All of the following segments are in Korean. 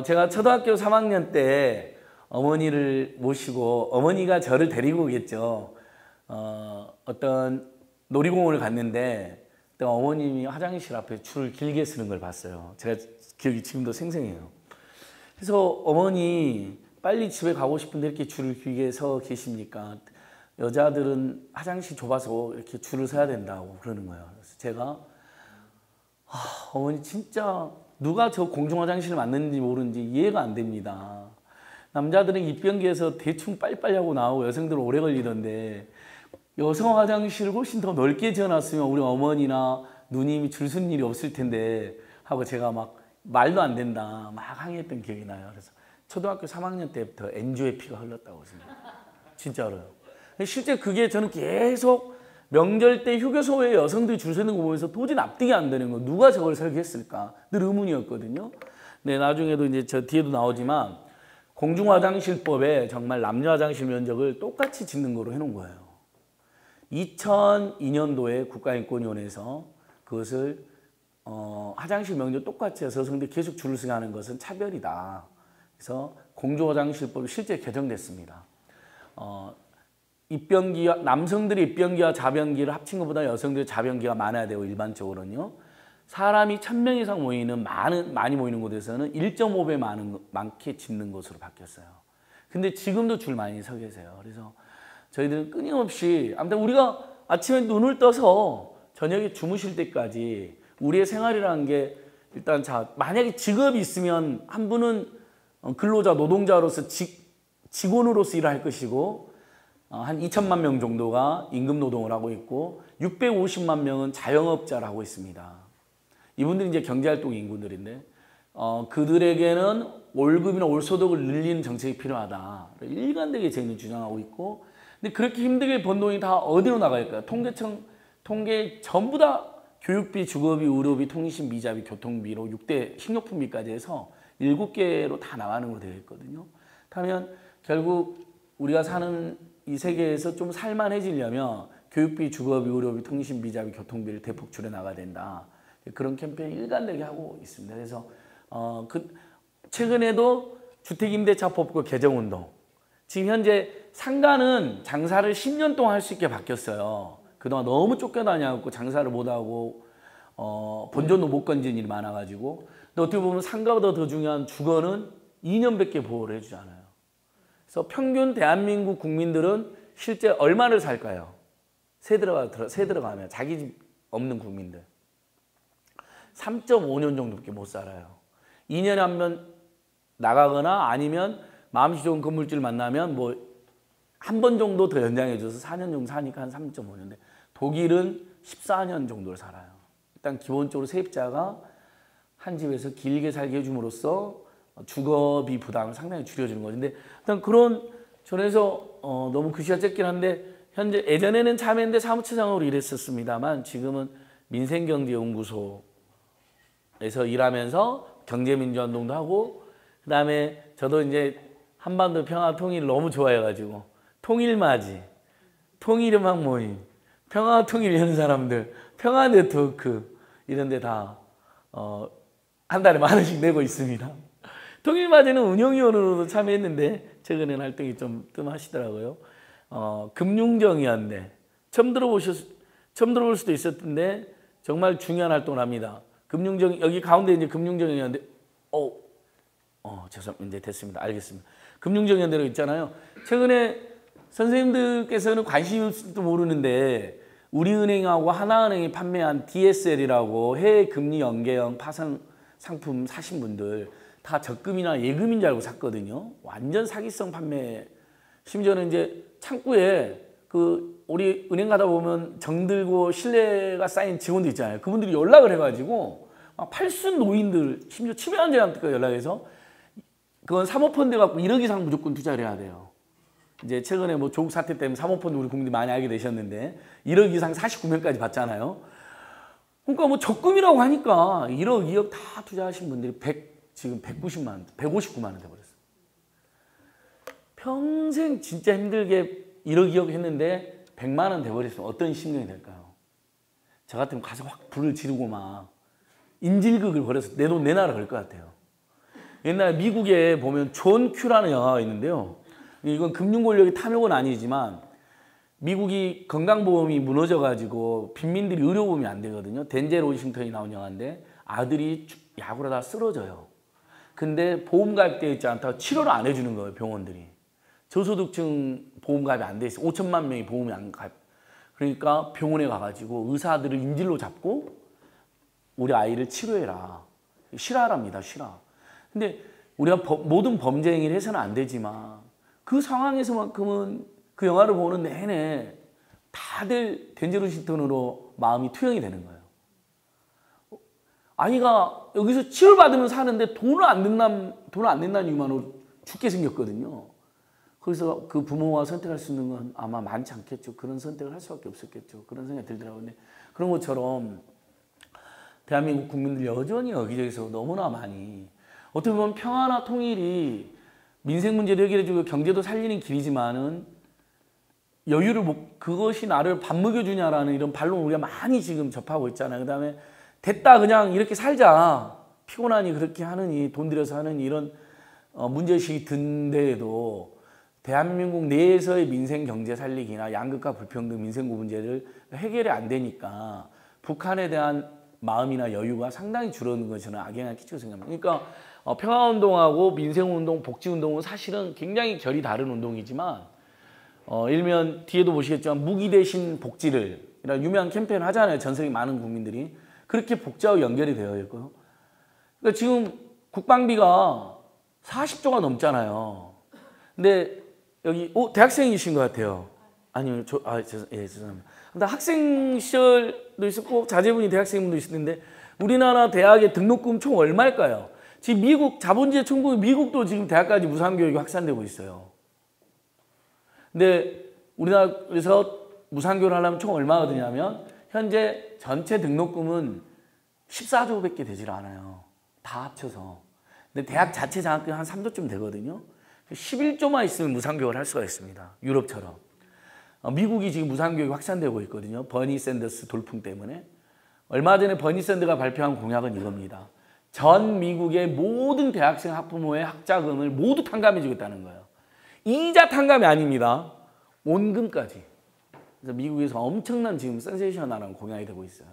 제가 초등학교 3학년 때 어머니를 모시고 어머니가 저를 데리고 오겠죠. 어떤 놀이공원을 갔는데 그때 어머님이 화장실 앞에 줄을 길게 서는 걸 봤어요. 제가 기억이 지금도 생생해요. 그래서 어머니 빨리 집에 가고 싶은데 이렇게 줄을 길게 서 계십니까? 여자들은 화장실 좁아서 이렇게 줄을 서야 된다고 그러는 거예요. 그래서 제가 어머니 진짜 누가 저 공중화장실을 만드는지 모르는지 이해가 안 됩니다. 남자들은 입변기에서 대충 빨리빨리 하고 나오고 여성들은 오래 걸리던데 여성 화장실을 훨씬 더 넓게 지어놨으면 우리 어머니나 누님이 줄 선 일이 없을 텐데 하고 제가 막 말도 안 된다 막 항의했던 기억이 나요. 그래서 초등학교 3학년 때부터 엔조의 피가 흘렀다고 생각해요. 진짜로요. 실제 그게 저는 계속 명절 때 휴게소에 여성들이 줄 서는 거 보면서 도저히 납득이 안 되는 거. 누가 저걸 설계했을까? 늘 의문이었거든요. 네, 나중에도 이제 저 뒤에도 나오지만 공중화장실법에 정말 남녀 화장실 면적을 똑같이 짓는 거로 해놓은 거예요. 2002년도에 국가인권위원회에서 그것을 화장실 면적 똑같이 해서 여성들이 계속 줄을 서게 하는 것은 차별이다. 그래서 공중화장실법이 실제 개정됐습니다. 입변기와 남성들의 입변기와 자변기를 합친 것보다 여성들의 자변기가 많아야 되고 일반적으로는요. 사람이 1000명 이상 모이는 많이 모이는 곳에서는 1.5배 많게 짓는 것으로 바뀌었어요. 근데 지금도 줄 많이 서 계세요. 그래서 저희들은 끊임없이 아무튼 우리가 아침에 눈을 떠서 저녁에 주무실 때까지 우리의 생활이라는 게 일단 자 만약에 직업이 있으면 한 분은 근로자 노동자로서 직원으로서 일을 할 것이고 한 2천만 명 정도가 임금 노동을 하고 있고 650만 명은 자영업자를 하고 있습니다. 이분들이 이제 경제활동 인구들인데 그들에게는 월급이나 월소득을 늘리는 정책이 필요하다. 일관되게 저희는 주장하고 있고 근데 그렇게 힘들게 번 돈이 다 어디로 나갈까요? 통계 전부 다 교육비, 주거비, 의료비, 통신, 미자비, 교통비로 6대 식료품비까지 해서 7개로 다 나가는 걸로 되어 있거든요. 그러면 결국 우리가 사는 이 세계에서 좀 살만해지려면 교육비, 주거비, 의료비, 통신, 미자비, 교통비를 대폭 줄여 나가야 된다. 그런 캠페인 일관되게 하고 있습니다. 그래서 최근에도 주택임대차법과 개정운동. 지금 현재 상가는 장사를 10년 동안 할 수 있게 바뀌었어요. 그동안 너무 쫓겨다녀갖고 장사를 못하고 본전도 못 건지는 일이 많아가지고. 근데 어떻게 보면 상가보다 더 중요한 주거는 2년밖에 보호를 해주지 않아요. 그래서 평균 대한민국 국민들은 실제 얼마를 살까요? 세 들어가면 자기 집 없는 국민들 3.5년 정도밖에 못 살아요. 2년에 한 번 나가거나 아니면 마음씨 좋은 건물주를 만나면 뭐 한 번 정도 더 연장해줘서 4년 정도 사니까 한 3.5년인데 독일은 14년 정도를 살아요. 일단 기본적으로 세입자가 한 집에서 길게 살게 해줌으로써 주거비 부담을 상당히 줄여주는 거죠. 근데 일단 그런 전에서 너무 글씨가 적긴 한데 현재 예전에는 참여연대 사무처장으로 일했었습니다만 지금은 민생경제연구소에서 일하면서 경제민주화운동도 하고 그다음에 저도 이제 한반도 평화 통일을 너무 좋아해가지고 통일맞이, 통일음악 모임, 평화 통일 이런 사람들, 평화 네트워크 이런 데 다 한 달에 10,000원씩 내고 있습니다. 통일맞이는 운영위원으로도 참여했는데 최근에는 활동이 좀 뜸하시더라고요. 금융정의연대 처음 들어볼 수도 있었던데 정말 중요한 활동을 합니다. 여기 가운데 이제 금융정의연대 죄송합니다. 이제 됐습니다. 알겠습니다. 금융정의연대로 있잖아요. 최근에 선생님들께서는 관심이 있을지도 모르는데 우리은행하고 하나은행이 판매한 DSL이라고 해외 금리 연계형 파생 상품 사신 분들 다 적금이나 예금인 줄 알고 샀거든요. 완전 사기성 판매. 심지어는 이제 창구에 우리 은행 가다 보면 정들고 신뢰가 쌓인 직원들 있잖아요. 그분들이 연락을 해가지고 팔순 노인들 심지어 치매 환자한테 연락해서 그건 사모펀드 갖고 1억 이상 무조건 투자를 해야 돼요. 이제 최근에 뭐 조국 사태 때문에 사모펀드 우리 국민들이 많이 알게 되셨는데 1억 이상 49명까지 받잖아요. 그러니까 뭐 적금이라고 하니까 1억, 2억 다 투자하신 분들이 지금 199만 원 돼버렸어요. 평생 진짜 힘들게 1억, 2억 했는데 100만 원 돼버렸으면 어떤 심경이 될까요? 저 같으면 가서 확 불을 지르고 막 인질극을 벌여서 내 돈 내놔라 그럴 것 같아요. 옛날 미국에 보면 존 큐라는 영화가 있는데요. 이건 금융 권력의 탐욕은 아니지만 미국이 건강보험이 무너져가지고 빈민들이 의료보험이 안 되거든요. 덴젤 워싱턴이 나온 영화인데 아들이 야구를 하다 쓰러져요. 근데 보험 가입되어 있지 않다고 치료를 안 해주는 거예요, 병원들이. 저소득층 보험 가입이 안 돼 있어. 5천만 명이 보험이 안 가입. 그러니까 병원에 가가지고 의사들을 인질로 잡고 우리 아이를 치료해라. 실화랍니다, 실화. 근데 우리가 모든 범죄 행위를 해서는 안 되지만 그 상황에서만큼은 그 영화를 보는 내내 다들 덴젤 워싱턴으로 마음이 투영이 되는 거예요. 아이가 여기서 치료받으면 사는데 돈을 안 낸다는 이유만으로 죽게 생겼거든요. 거기서 그 부모가 선택할 수 있는 건 아마 많지 않겠죠. 그런 선택을 할 수밖에 없었겠죠. 그런 생각이 들더라고요. 근데 그런 것처럼 대한민국 국민들 여전히 여기저기서 너무나 많이 어떻게 보면 평화나 통일이 민생 문제도 해결해주고 경제도 살리는 길이지만은 여유를 그것이 나를 밥 먹여주냐라는 이런 반론 우리가 많이 지금 접하고 있잖아요. 그 다음에 됐다 그냥 이렇게 살자. 피곤하니 그렇게 하느니 돈 들여서 하느니 이런 문제의식이 든데에도 대한민국 내에서의 민생 경제 살리기나 양극화 불평등 민생구 문제를 해결이 안 되니까 북한에 대한 마음이나 여유가 상당히 줄어드는 것이 저는 악영향을 끼치고 생각합니다. 그러니까 평화운동하고 민생운동, 복지운동은 사실은 굉장히 결이 다른 운동이지만 일면 뒤에도 보시겠지만 무기 대신 복지를 이런 유명한 캠페인 하잖아요. 전 세계 많은 국민들이. 그렇게 복지하고 연결이 되어 있고요. 그러니까 지금 국방비가 40조가 넘잖아요. 근데 여기 대학생이신 것 같아요. 아니요, 죄송합니다. 근데 학생 시절도 있었고 자제분이 대학생분도 있었는데 우리나라 대학의 등록금 총 얼마일까요? 지금 미국 자본주의 천국인 미국도 지금 대학까지 무상교육이 확산되고 있어요. 근데 우리나라에서 무상교육을 하려면 총 얼마가 드냐면 현재 전체 등록금은 14조밖에 되질 않아요. 다 합쳐서. 근데 대학 자체 장학금이 한 3조쯤 되거든요. 11조만 있으면 무상교육을 할 수가 있습니다. 유럽처럼. 미국이 지금 무상교육이 확산되고 있거든요. 버니 샌더스 돌풍 때문에. 얼마 전에 버니 샌더가 발표한 공약은 이겁니다. 전 미국의 모든 대학생 학부모의 학자금을 모두 탕감해 주겠다는 거예요. 이자 탕감이 아닙니다. 원금까지. 그래서 미국에서 엄청난 지금 센세이셔널한 공약이 되고 있어요.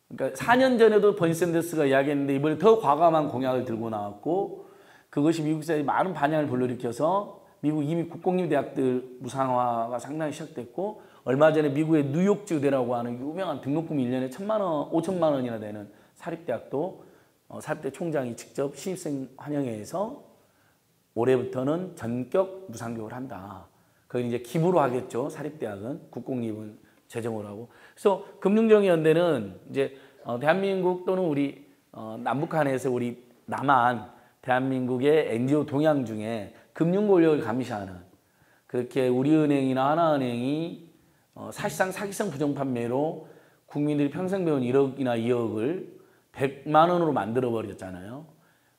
그러니까 4년 전에도 버니 샌더스가 이야기했는데 이번에 더 과감한 공약을 들고 나왔고 그것이 미국 사회에 많은 반향을 불러일으켜서 미국 이미 국공립 대학들 무상화가 상당히 시작됐고 얼마 전에 미국의 뉴욕주 의대라고 하는 유명한 등록금 1년에 1,000만 원, 5천만 원이나 되는 사립대학도 사립대 총장이 직접 신입생 환영회에서 올해부터는 전격 무상교육을 한다. 그걸 이제 기부로 하겠죠. 사립대학은 국공립은 재정으로 하고. 그래서 금융정의연대는 이제 대한민국 또는 우리 남북한에서 우리 남한 대한민국의 NGO 동향 중에 금융권력을 감시하는 그렇게 우리은행이나 하나은행이 사실상 사기성 부정판매로 국민들이 평생 배운 1억이나 2억을 100만 원으로 만들어 버렸잖아요.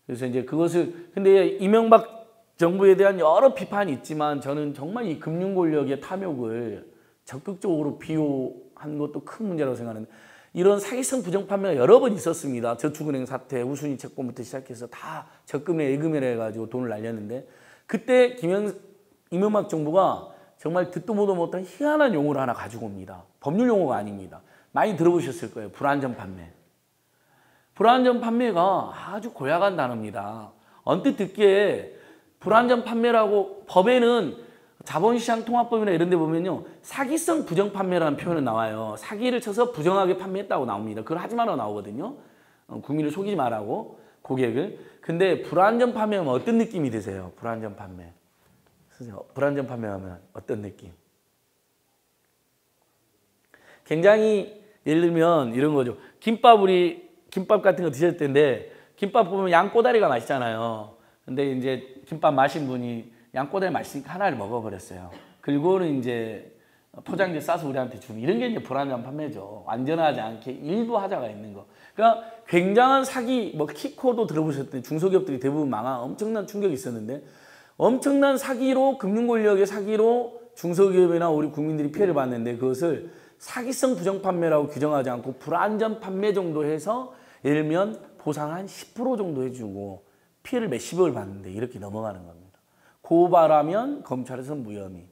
그래서 이제 그것을 근데 이명박 정부에 대한 여러 비판이 있지만 저는 정말 이 금융권력의 탐욕을 적극적으로 비호한 것도 큰 문제라고 생각하는데 이런 사기성 부정판매가 여러 번 있었습니다. 저축은행 사태, 우순위 채권부터 시작해서 다 적금에 예금이라 해가지고 돈을 날렸는데 그때 이명박 정부가 정말 듣도 보도 못한 희한한 용어를 하나 가지고 옵니다. 법률 용어가 아닙니다. 많이 들어보셨을 거예요. 불안전 판매. 불안전 판매가 아주 고약한 단어입니다. 언뜻 듣기에 불안전 판매라고 법에는 자본시장 통합법이나 이런 데 보면요. 사기성 부정 판매라는 표현은 나와요. 사기를 쳐서 부정하게 판매했다고 나옵니다. 그걸 하지 말라고 나오거든요. 국민을 속이지 말라고 고객을. 근데 불안전 판매하면 어떤 느낌이 드세요? 불안전 판매. 선생님, 불안전 판매하면 어떤 느낌? 굉장히 예를 들면 이런 거죠. 김밥 같은 거 드셨을 텐데 김밥 보면 양꼬다리가 맛있잖아요. 근데 이제 김밥 마신 분이 양꼬다리 맛있으니까 하나를 먹어버렸어요. 그리고는 이제 포장지에 싸서 우리한테 주는 이런 게 이제 불안전 판매죠. 완전하지 않게 일부 하자가 있는 거. 그러니까 굉장한 사기, 뭐 키코도 들어보셨더니 중소기업들이 대부분 망한 엄청난 충격이 있었는데 엄청난 사기로 금융권력의 사기로 중소기업이나 우리 국민들이 피해를 봤는데 그것을 사기성 부정 판매라고 규정하지 않고 불안전 판매 정도 해서 예를 들면 보상 한 10% 정도 해주고 피해를 몇십억을 받는데 이렇게 넘어가는 겁니다. 고발하면 검찰에서 무혐의.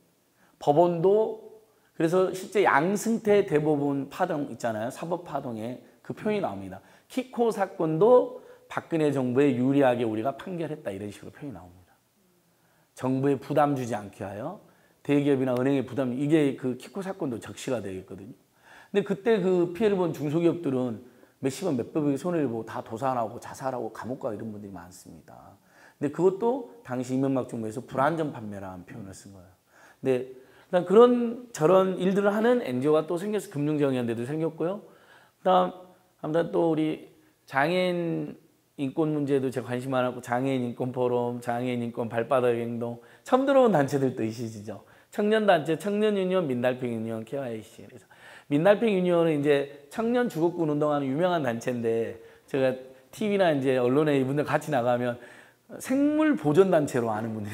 법원도 그래서 실제 양승태 대법원 파동 있잖아요. 사법 파동에 그 표현이 나옵니다. 키코 사건도 박근혜 정부에 유리하게 우리가 판결했다 이런 식으로 표현이 나옵니다. 정부에 부담 주지 않게 하여 대기업이나 은행에 부담, 이게 그 키코 사건도 적시가 되겠거든요. 근데 그때 그 피해를 본 중소기업들은 몇십억 몇백억의 손해를 보고 다 도산하고 자살하고 감옥 가고 이런 분들이 많습니다. 근데 그것도 당시 이명박 정부에서 불안전 판매라는 표현을 쓴 거예요. 근데 일단 그런 저런 일들을 하는 NGO가 또 생겨서 금융정의연대도 생겼고요. 그다음 아무튼 또 우리 장애인 인권 문제도 제가 관심 많았고 장애인 인권 포럼, 장애인 인권 발바닥 행동 처음 들어온 단체들도 있으시죠. 청년단체, 청년유니온, 민달팽 유니온, KYC. 그래서 민달팽 유니온은 이제 청년 주거권 운동하는 유명한 단체인데 제가 TV나 이제 언론에 이분들 같이 나가면 생물 보존 단체로 아는 분들,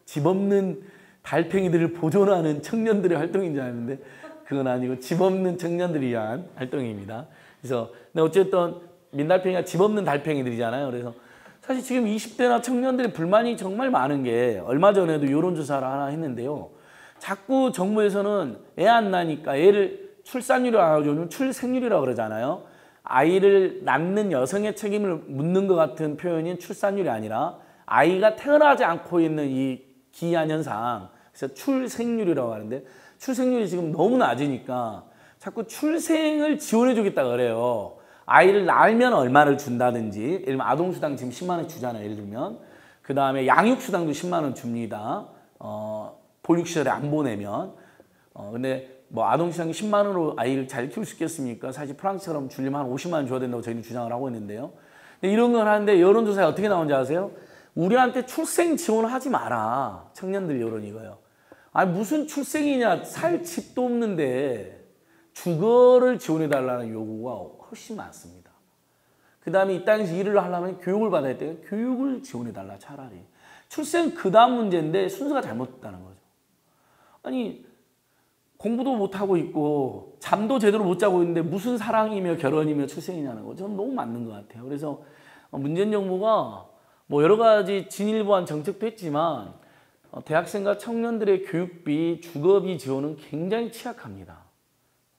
집 없는 달팽이들을 보존하는 청년들의 활동인 줄 아는데 그건 아니고 집 없는 청년들을 위한 활동입니다. 그래서 근데 어쨌든 민달팽이가 집 없는 달팽이들이잖아요. 그래서 사실 지금 20대나 청년들의 불만이 정말 많은 게 얼마 전에도 여론조사를 하나 했는데요. 자꾸 정부에서는 애 안 나니까 애를 출산율이 안 나오면 출생률이라고 그러잖아요. 아이를 낳는 여성의 책임을 묻는 것 같은 표현인 출산율이 아니라 아이가 태어나지 않고 있는 이 기이한 현상, 그래서 출생률이라고 하는데 출생률이 지금 너무 낮으니까 자꾸 출생을 지원해 주겠다 그래요. 아이를 낳으면 얼마를 준다든지, 예를 들면 아동수당 지금 10만 원 주잖아요. 예를 들면 그 다음에 양육수당도 10만 원 줍니다. 보육시설에 안 보내면. 근데 뭐 아동수당이 10만 원으로 아이를 잘 키울 수 있겠습니까? 사실 프랑스처럼 주려면 한 50만 원 줘야 된다고 저희는 주장을 하고 있는데요. 근데 이런 걸 하는데 여론조사에 어떻게 나오는지 아세요? 우리한테 출생 지원을 하지 마라. 청년들 여론 이거예요. 아니 무슨 출생이냐, 살 집도 없는데 주거를 지원해달라는 요구가 훨씬 많습니다. 그 다음에 이 땅에서 일을 하려면 교육을 받아야 돼요. 교육을 지원해달라 차라리. 출생 그 다음 문제인데 순서가 잘못됐다는 거죠. 아니 공부도 못하고 있고 잠도 제대로 못 자고 있는데 무슨 사랑이며 결혼이며 출생이냐는 거 저는 너무 맞는 것 같아요. 그래서 문재인 정부가 뭐 여러 가지 진일보한 정책도 했지만 대학생과 청년들의 교육비, 주거비 지원은 굉장히 취약합니다.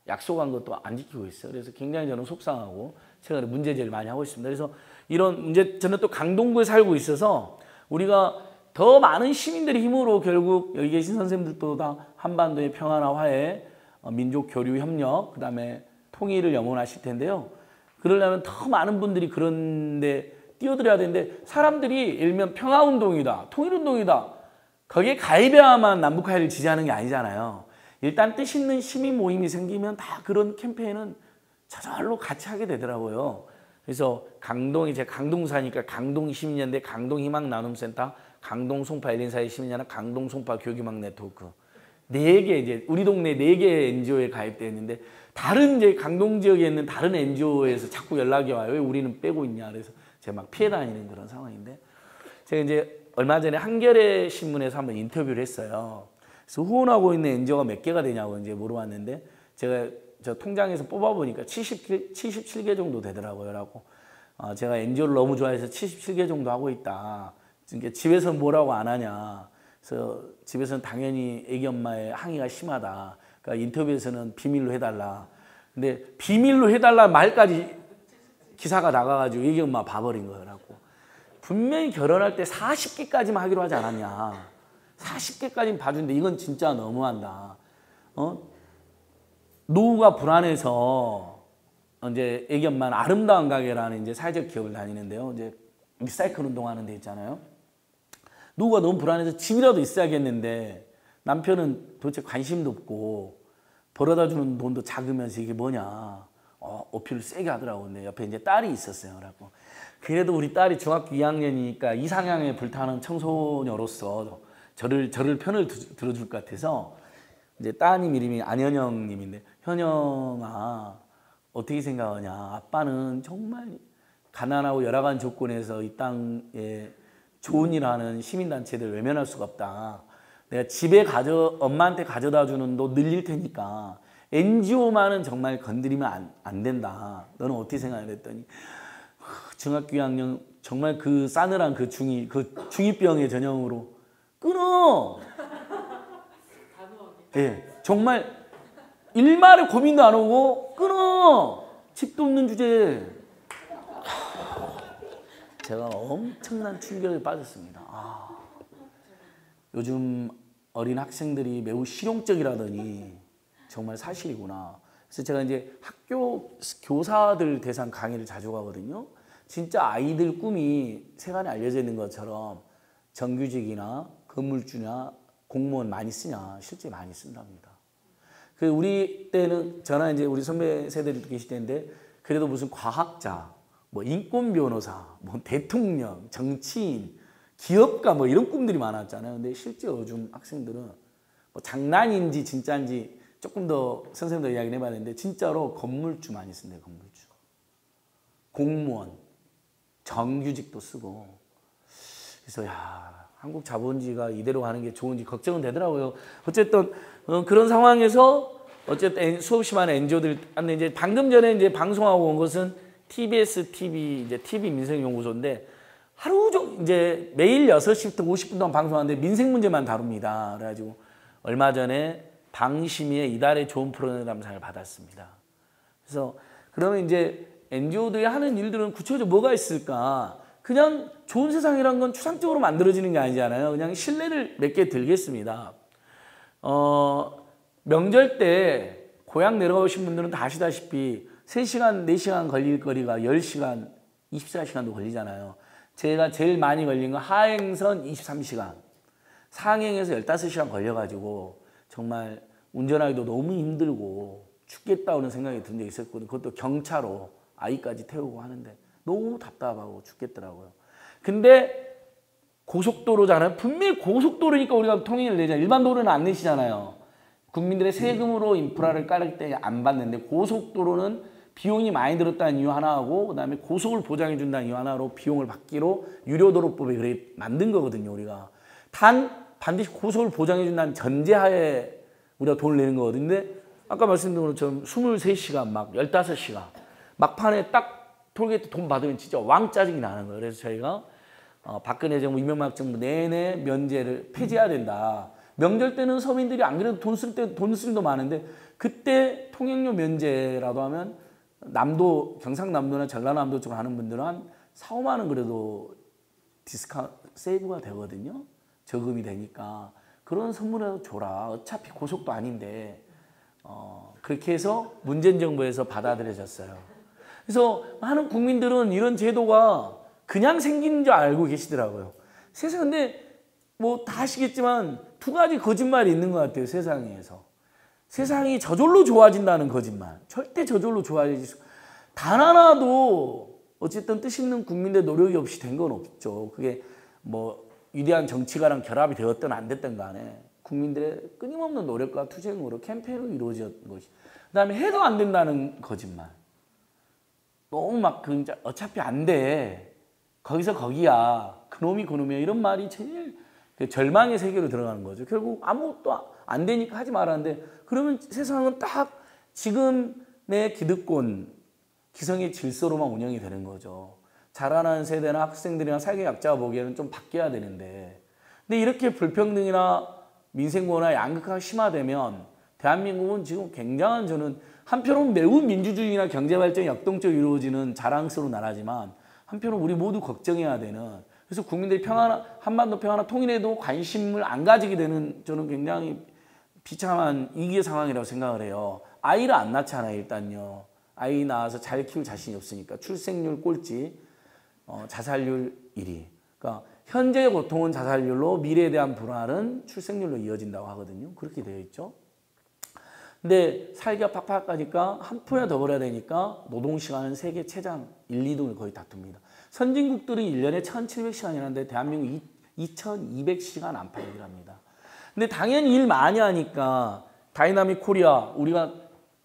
약속한 것도 안 지키고 있어요. 그래서 굉장히 저는 속상하고 최근에 문제제기를 많이 하고 있습니다. 그래서 이런 문제, 저는 또 강동구에 살고 있어서 우리가 더 많은 시민들의 힘으로 결국 여기 계신 선생님들도 다 한반도의 평화나 화해, 민족 교류 협력, 그 다음에 통일을 염원하실 텐데요. 그러려면 더 많은 분들이 그런데 뛰어들어야 되는데 사람들이 예를 들면 평화운동이다, 통일운동이다. 거기에 가입해야만 남북 화해를 지지하는 게 아니잖아요. 일단 뜻 있는 시민 모임이 생기면 다 그런 캠페인은 저절로 같이 하게 되더라고요. 그래서 강동이 제가 강동 사니까 강동 시민연대, 강동 희망 나눔센터, 강동 송파 1인사회 시민연합, 강동 송파 교육희망 네트워크 4개 이제 우리 동네 4개 NGO에 가입되어 있는데 다른 이제 강동 지역에 있는 다른 NGO에서 자꾸 연락이 와요. 왜 우리는 빼고 있냐. 그래서 제가 막 피해 다니는 그런 상황인데 제가 이제 얼마 전에 한겨레 신문에서 한번 인터뷰를 했어요. 그래서 후원하고 있는 NGO가 몇 개가 되냐고 이제 물어봤는데 제가 저 통장에서 뽑아보니까 77개 정도 되더라고요. 라고 제가 NGO를 너무 좋아해서 77개 정도 하고 있다. 그러니까 집에서 뭐라고 안 하냐. 그래서 집에서는 당연히 애기 엄마의 항의가 심하다. 그러니까 인터뷰에서는 비밀로 해달라. 근데 비밀로 해달라 말까지 기사가 나가가지고 애기 엄마 봐버린 거라고. 분명히 결혼할 때 40개까지만 하기로 하지 않았냐. 40개까지는 봐준데 이건 진짜 너무한다. 노후가 불안해서 이제 애기 엄마는 아름다운 가게라는 이제 사회적 기업을 다니는데요. 이제 리사이클 운동하는 데 있잖아요. 노후가 너무 불안해서 집이라도 있어야겠는데 남편은 도대체 관심도 없고 벌어다 주는 돈도 작으면서 이게 뭐냐. 어필을 세게 하더라고요. 근데 옆에 이제 딸이 있었어요. 그래갖고 그래도 우리 딸이 중학교 2학년이니까 이상향에 불타는 청소녀로서 저를 편을 들어줄 것 같아서 이제 따님 이름이 안현영님인데 현영아 어떻게 생각하냐. 아빠는 정말 가난하고 열악한 조건에서 이 땅에 좋은 일 하는 시민단체들 외면할 수가 없다. 내가 집에 엄마한테 가져다 주는 돈 늘릴 테니까 NGO만은 정말 건드리면 안 된다. 너는 어떻게 생각해? 그랬더니 중학교 2학년 정말 그 싸늘한 그 중이병의 전형으로 끊어. 예, 정말 일말의 고민도 안 하고 끊어. 집도 없는 주제에. 제가 엄청난 충격에 빠졌습니다. 요즘 어린 학생들이 매우 실용적이라더니 정말 사실이구나. 그래서 제가 이제 학교 교사들 대상 강의를 자주 가거든요. 진짜 아이들 꿈이 세간에 알려져 있는 것처럼 정규직이나 건물주나 공무원 많이 쓰냐? 실제 많이 쓴답니다. 그 우리 때는 저나 이제 우리 선배 세대들도 계실 텐데 그래도 무슨 과학자, 뭐 인권 변호사, 뭐 대통령, 정치인, 기업가 뭐 이런 꿈들이 많았잖아요. 근데 실제 요즘 학생들은 뭐 장난인지 진짜인지 조금 더 선생님도 이야기를 해봐야 되는데 진짜로 건물주 많이 쓴대요. 건물주. 공무원, 정규직도 쓰고. 그래서 야 한국 자본주의가 이대로 가는 게 좋은지 걱정은 되더라고요. 어쨌든 그런 상황에서 어쨌든 수없이 많은 NGO들, 근데 이제 방금 전에 이제 방송하고 온 것은 TBS TV 이제 TV 민생연구소인데 하루 종일 이제 매일 6시부터 50분 동안 방송하는데 민생 문제만 다룹니다. 그래가지고 얼마 전에 방심위의 이달의 좋은 프로그램상을 받았습니다. 그래서 그러면 이제 NGO들이 하는 일들은 구체적으로 뭐가 있을까? 그냥 좋은 세상이란 건 추상적으로 만들어지는 게 아니잖아요. 그냥 신뢰를 몇 개 들겠습니다. 명절 때 고향 내려오신 분들은 다 아시다시피 3시간, 4시간 걸릴 거리가 10시간, 24시간도 걸리잖아요. 제가 제일 많이 걸린 건 하행선 23시간, 상행에서 15시간 걸려가지고 정말 운전하기도 너무 힘들고 죽겠다는 생각이 든 적이 있었거든요. 그것도 경차로 아이까지 태우고 하는데 너무 답답하고 죽겠더라고요. 근데 고속도로잖아요. 분명히 고속도로니까 우리가 통행을 내잖아요. 일반 도로는 안 내시잖아요. 국민들의 세금으로 인프라를 깔을 때 안 받는데 고속도로는 비용이 많이 들었다는 이유 하나하고 그다음에 고속을 보장해 준다는 이유 하나로 비용을 받기로 유료도로법에 그래 만든 거거든요. 우리가 반드시 고속을 보장해 준다는 전제하에 우리가 돈을 내는 거거든요. 근데 아까 말씀드린 것처럼 23시간 막 15시간 막판에 딱 톨게이트 돈 받으면 진짜 왕 짜증이 나는 거예요. 그래서 저희가 박근혜 정부, 이명박 정부 내내 면제를 폐지해야 된다. 명절 때는 서민들이 안 그래도 돈 쓸 일도 많은데 그때 통행료 면제라도 하면 남도, 경상남도나 전라남도 쪽으로 하는 분들은 한 4, 5만 원 그래도 세이브가 되거든요. 저금이 되니까. 그런 선물을 줘라. 어차피 고속도 아닌데. 그렇게 해서 문재인 정부에서 받아들여졌어요. 그래서 많은 국민들은 이런 제도가 그냥 생긴 줄 알고 계시더라고요. 세상 근데 뭐 다 아시겠지만 2가지 거짓말이 있는 것 같아요. 세상에서. 세상이 저절로 좋아진다는 거짓말. 절대 저절로 좋아지지. 단 하나도 어쨌든 뜻 있는 국민의 노력이 없이 된 건 없죠. 그게 뭐 위대한 정치가랑 결합이 되었든 안 됐든 간에 국민들의 끊임없는 노력과 투쟁으로 캠페인으로 이루어진 것이. 그다음에 해도 안 된다는 거짓말. 너무 막 어차피 안 돼. 거기서 거기야. 그놈이 그놈이야. 이런 말이 제일 절망의 세계로 들어가는 거죠. 결국 아무것도 안 되니까 하지 말았는데 그러면 세상은 딱 지금의 기득권, 기성의 질서로만 운영이 되는 거죠. 자라나는 세대나 학생들이나 사회 약자가 보기에는 좀 바뀌어야 되는데 근데 이렇게 불평등이나 민생고나 양극화가 심화되면 대한민국은 지금 굉장한 저는 한편으로는 매우 민주주의나 경제발전이 역동적으로 이루어지는 자랑스러운 나라지만 한편으로는 우리 모두 걱정해야 되는 그래서 국민들이 한반도 평화나 통일에도 관심을 안 가지게 되는 저는 굉장히 비참한 위기의 상황이라고 생각을 해요. 아이를 안 낳잖아요. 일단요. 아이 낳아서 잘 키울 자신이 없으니까 출생률 꼴찌, 자살률 1위. 그러니까 현재의 고통은 자살률로 미래에 대한 불안은 출생률로 이어진다고 하거든요. 그렇게 되어 있죠. 근데 살기가 팍팍하니까 한 푼이나 더 벌어야 되니까 노동시간은 세계 최장 1, 2등을 거의 다툽니다. 선진국들은 1년에 1,700시간이라는데 대한민국 2,200시간 안팎을 합니다. 근데 당연히 일 많이 하니까 다이나믹 코리아 우리가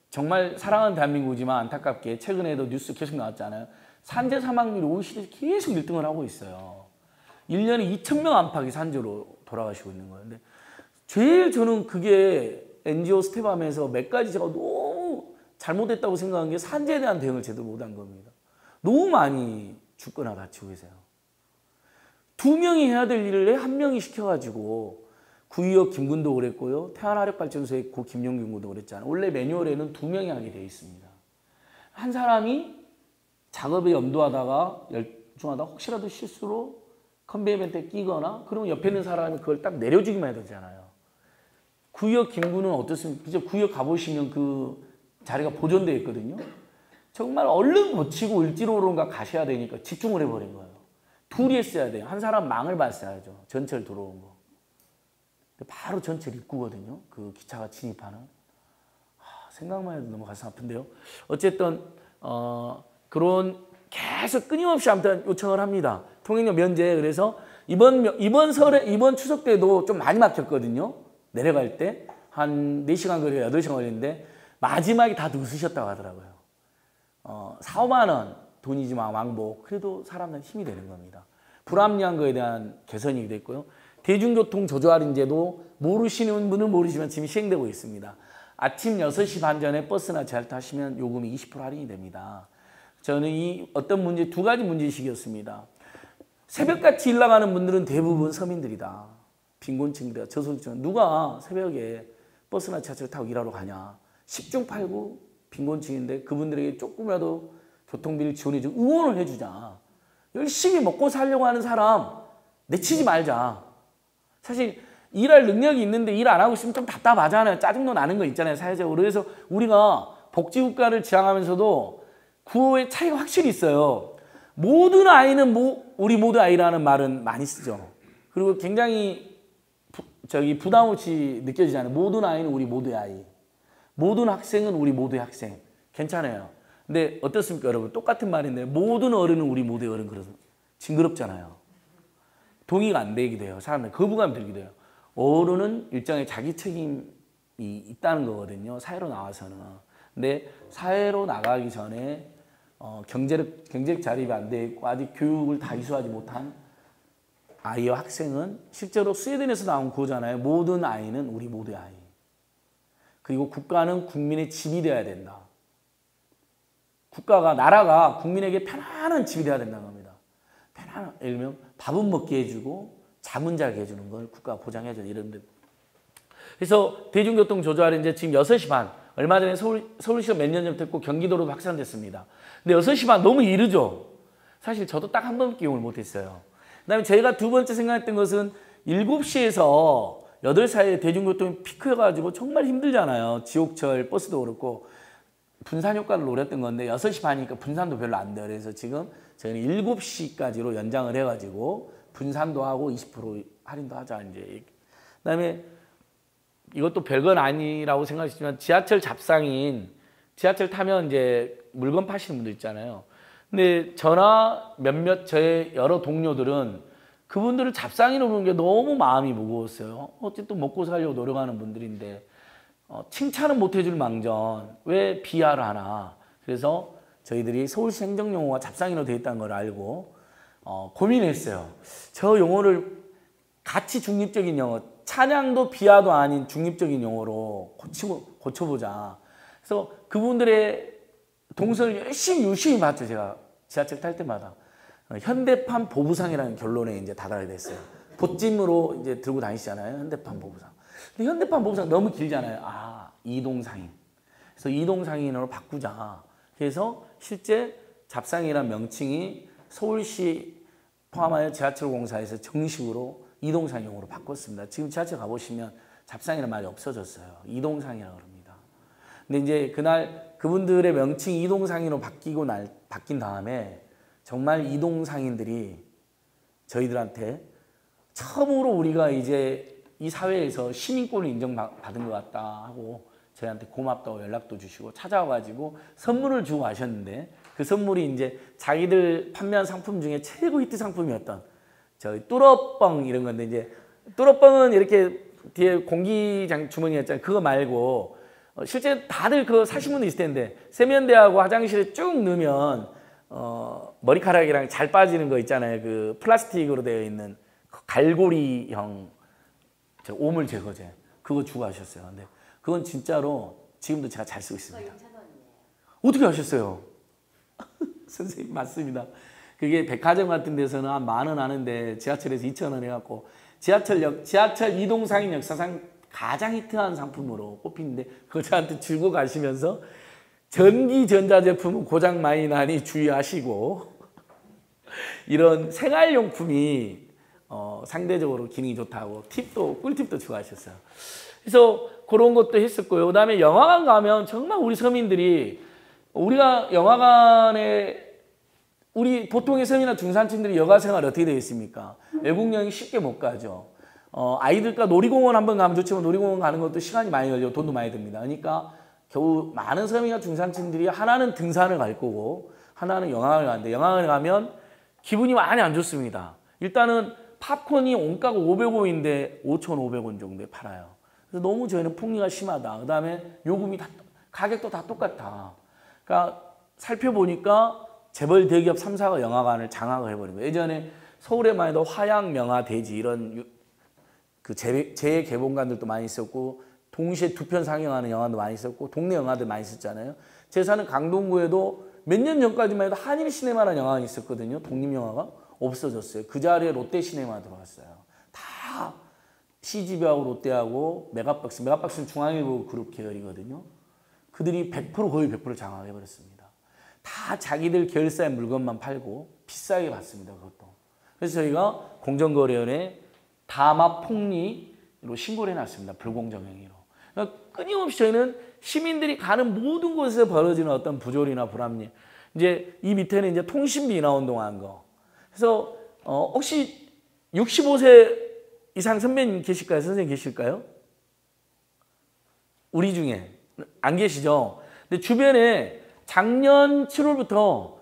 정말 사랑하는 대한민국이지만 안타깝게 최근에도 뉴스 계속 나왔잖아요. 산재 사망률이 OECD에서 계속 1등을 하고 있어요. 1년에 2,000명 안팎이 산재로 돌아가시고 있는 거예요. 근데 제일 저는 그게 NGO 스텝하면서 몇 가지 제가 너무 잘못했다고 생각한 게 산재에 대한 대응을 제대로 못한 겁니다. 너무 많이 죽거나 다치고 계세요. 2명이 해야 될 일을 1명이 시켜가지고 구의역 김군도 그랬고요. 태안화력발전소의 고 김용균 군도 그랬잖아요. 원래 매뉴얼에는 2명이 하게 되어 있습니다. 한 사람이 작업에 염두하다가 열중하다가 혹시라도 실수로 컨베이어 벨트에 끼거나 그러면 옆에 있는 사람이 그걸 딱 내려주기만 해야 되잖아요. 구의역 김군은 어떻습니까? 그죠? 구의역 가보시면 그 자리가 보존되어 있거든요. 정말 얼른 고치고 일지로론가 가셔야 되니까 집중을 해버린 거예요. 둘이 했어야 돼요. 한 사람 망을 봤어야죠. 전철 들어온 거. 바로 전철 입구거든요. 그 기차가 진입하는. 생각만 해도 너무 가슴 아픈데요. 어쨌든 그런 계속 끊임없이 아무튼 요청을 합니다. 통행료 면제. 그래서 이번 추석 때도 좀 많이 막혔거든요. 내려갈 때 한 4시간 거리가 8시간 걸리는데 마지막에 다 늦으셨다고 하더라고요. 4, 5만 원 돈이지만 왕복. 그래도 사람들은 힘이 되는 겁니다. 불합리한 거에 대한 개선이 됐고요. 대중교통 조조 할인제도 모르시는 분은 모르시면 지금 시행되고 있습니다. 아침 6시 반 전에 버스나 지하철 타시면 요금이 20% 할인이 됩니다. 저는 이 어떤 문제, 2가지 문제의식이었습니다. 새벽같이 일 나가는 분들은 대부분 서민들이다. 빈곤층이다. 저소득층. 누가 새벽에 버스나 지하철 타고 일하러 가냐. 10중 8구 빈곤층인데 그분들에게 조금이라도 교통비를 지원해주고 응원을 해주자. 열심히 먹고 살려고 하는 사람 내치지 말자. 사실 일할 능력이 있는데 일 안 하고 있으면 좀 답답하잖아요. 짜증도 나는 거 있잖아요. 사회적으로. 그래서 우리가 복지국가를 지향하면서도 구호의 차이가 확실히 있어요. 모든 아이는 우리 모두 아이라는 말은 많이 쓰죠. 그리고 굉장히 부담 없이 느껴지잖아요. 모든 아이는 우리 모두의 아이. 모든 학생은 우리 모두의 학생. 괜찮아요. 근데 어떻습니까, 여러분? 똑같은 말인데 모든 어른은 우리 모두의 어른. 그래서 징그럽잖아요. 동의가 안 되기도 해요. 사람들 거부감이 들기도 해요. 어른은 일정의 자기 책임이 있다는 거거든요. 사회로 나와서는. 근데 사회로 나가기 전에 경제적 자립이 안 돼 있고 아직 교육을 다 이수하지 못한 아이와 학생은 실제로 스웨덴에서 나온 구호잖아요. 모든 아이는 우리 모두의 아이. 그리고 국가는 국민의 집이 되어야 된다. 나라가 국민에게 편안한 집이 되어야 된다는 겁니다. 예를 들면 밥은 먹게 해주고 잠은 자게 해주는 걸 국가가 보장해줘야 이런데. 그래서 대중교통 조조 할인제 지금 6시 반. 얼마 전에 서울시가 몇 년 전부터 했고 경기도로도 확산됐습니다. 근데 6시 반 너무 이르죠. 사실 저도 딱 한 번밖에 이용을 못했어요. 그다음에 제가 두 번째 생각했던 것은 7시에서 8시 사이에 대중교통이 피크여가지고 정말 힘들잖아요. 지옥철 버스도 그렇고 분산 효과를 노렸던 건데 6시 반이니까 분산도 별로 안 돼요. 그래서 지금 저희는 7시까지로 연장을 해가지고 분산도 하고 20% 할인도 하자 이제. 그다음에 이것도 별건 아니라고 생각하시지만 지하철 잡상인 지하철 타면 이제 물건 파시는 분들 있잖아요. 근데 저나 몇몇 저의 여러 동료들은 그분들을 잡상인으로 보는 게 너무 마음이 무거웠어요. 어쨌든 먹고 살려고 노력하는 분들인데 칭찬은 못 해줄 망정 왜 비하를 하나. 그래서 저희들이 서울시 행정용어가 잡상인으로 되어 있다는 걸 알고 고민했어요. 저 용어를 가치 중립적인 용어, 찬양도 비하도 아닌 중립적인 용어로 고쳐보자. 그래서 그분들의 동선을 열심히 봤죠. 제가 지하철 탈 때마다. 현대판 보부상이라는 결론에 이제 다다르게 됐어요. 보찜으로 이제 들고 다니시잖아요. 현대판 보부상. 근데 현대판 보부상 너무 길잖아요. 이동상인. 그래서 이동상인으로 바꾸자. 그래서 실제 잡상이라는 명칭이 서울시 포함하여 지하철공사에서 정식으로 이동상용으로 바꿨습니다. 지금 지하철 가보시면 잡상이라는 말이 없어졌어요. 이동상이라고 합니다. 근데 이제 그날 그분들의 명칭이 이동상인으로 바뀐 다음에 정말 이동상인들이 저희들한테 처음으로 우리가 이제 이 사회에서 시민권을 인정받은 것 같다 하고 저희한테 고맙다고 연락도 주시고 찾아와가지고 선물을 주고 가셨는데 그 선물이 이제 자기들 판매한 상품 중에 최고 히트 상품이었던 저희 뚜러뻥 이런 건데 이제 뚜러뻥은 이렇게 뒤에 공기장 주머니였잖아요. 그거 말고 실제 다들 그거 사신 분도 있을 텐데 세면대하고 화장실에 쭉 넣으면 머리카락이랑 잘 빠지는 거 있잖아요. 그 플라스틱으로 되어 있는 갈고리형 오물 제거제 그거 주고 하셨어요. 근데 그건 진짜로 지금도 제가 잘 쓰고 있습니다. 어떻게 하셨어요? 선생님 맞습니다. 그게 백화점 같은 데서는 한 10,000원 하는데 지하철에서 2,000원 해갖고 지하철 이동 상인 역사상 가장 히트한 상품으로 꼽히는데 그거 저한테 들고 가시면서 전기 전자제품은 고장 많이 나니 주의하시고 이런 생활용품이 상대적으로 기능이 좋다고 꿀팁도 추가하셨어요. 그래서 그런 것도 했었고요. 그 다음에 영화관 가면 정말 우리 서민들이 우리가 영화관에 우리 보통의 서민이나 중산층들이 여가 생활 어떻게 되어 있습니까? 외국 여행 쉽게 못 가죠. 아이들과 놀이공원 한번 가면 좋지만 놀이공원 가는 것도 시간이 많이 걸리고 돈도 많이 듭니다. 그러니까 겨우 많은 서민이나 중산층들이 하나는 등산을 갈 거고 하나는 영화관을 가는데 영화관을 가면 기분이 많이 안 좋습니다. 일단은 팝콘이 원가가 500원인데 5,500원 정도에 팔아요. 그래서 너무 저희는 풍리가 심하다. 그 다음에 요금이 가격도 다 똑같아. 그러니까 살펴보니까 재벌 대기업 3사가 영화관을 장악을 해버린 거예요. 예전에 서울에만 해도 화양, 명화, 대지 이런 그 재개봉관들도 많이 있었고 동시에 2편 상영하는 영화도 많이 있었고 동네 영화들 많이 있었잖아요. 제 사는 강동구에도 몇 년 전까지만 해도 한일 시네마라는 영화가 있었거든요. 독립영화가 없어졌어요. 그 자리에 롯데 시네마 들어왔어요. 다 CGV하고 롯데하고 메가박스는 중앙일보 그룹 계열이거든요. 그들이 100% 거의 100% 장악해버렸습니다. 다 자기들 계열사의 물건만 팔고 비싸게 받습니다. 그것도. 그래서 저희가 공정거래위원회에 다마폭리로 신고를 해놨습니다. 불공정 행위로. 그러니까 끊임없이 저희는 시민들이 가는 모든 곳에서 벌어지는 어떤 부조리나 불합리. 이제 이 밑에는 이제 통신비 인하 운동한 거. 그래서 혹시 65세 이상 선배님 계실까요? 선생님 계실까요? 우리 중에 안 계시죠? 근데 주변에 작년 7월부터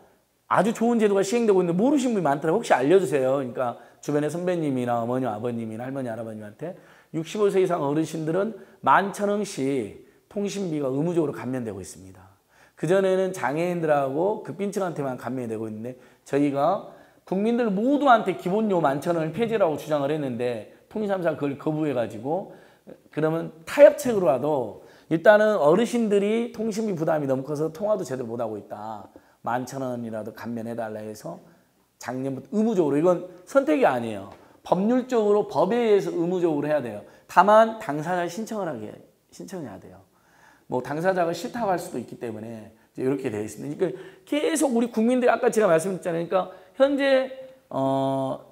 아주 좋은 제도가 시행되고 있는데 모르시는 분이 많더라고요. 혹시 알려주세요. 그러니까 주변에 선배님이나 어머니, 아버님이나 할머니, 할아버님한테 65세 이상 어르신들은 11,000원씩 통신비가 의무적으로 감면되고 있습니다. 그전에는 장애인들하고 극빈층한테만 감면이 되고 있는데 저희가 국민들 모두한테 기본료 11,000원을 폐지라고 주장을 했는데 통일삼사가 그걸 거부해가지고 그러면 타협책으로라도 일단은 어르신들이 통신비 부담이 너무 커서 통화도 제대로 못하고 있다. 11,000원이라도 감면해달라 해서 작년부터 의무적으로, 이건 선택이 아니에요. 법률적으로 법에 의해서 의무적으로 해야 돼요. 다만 당사자 신청해야 돼요. 뭐 당사자가 싫다고 할 수도 있기 때문에 이렇게 되어 있습니다. 그러니까 계속 우리 국민들이 아까 제가 말씀드렸잖아요. 그러니까 현재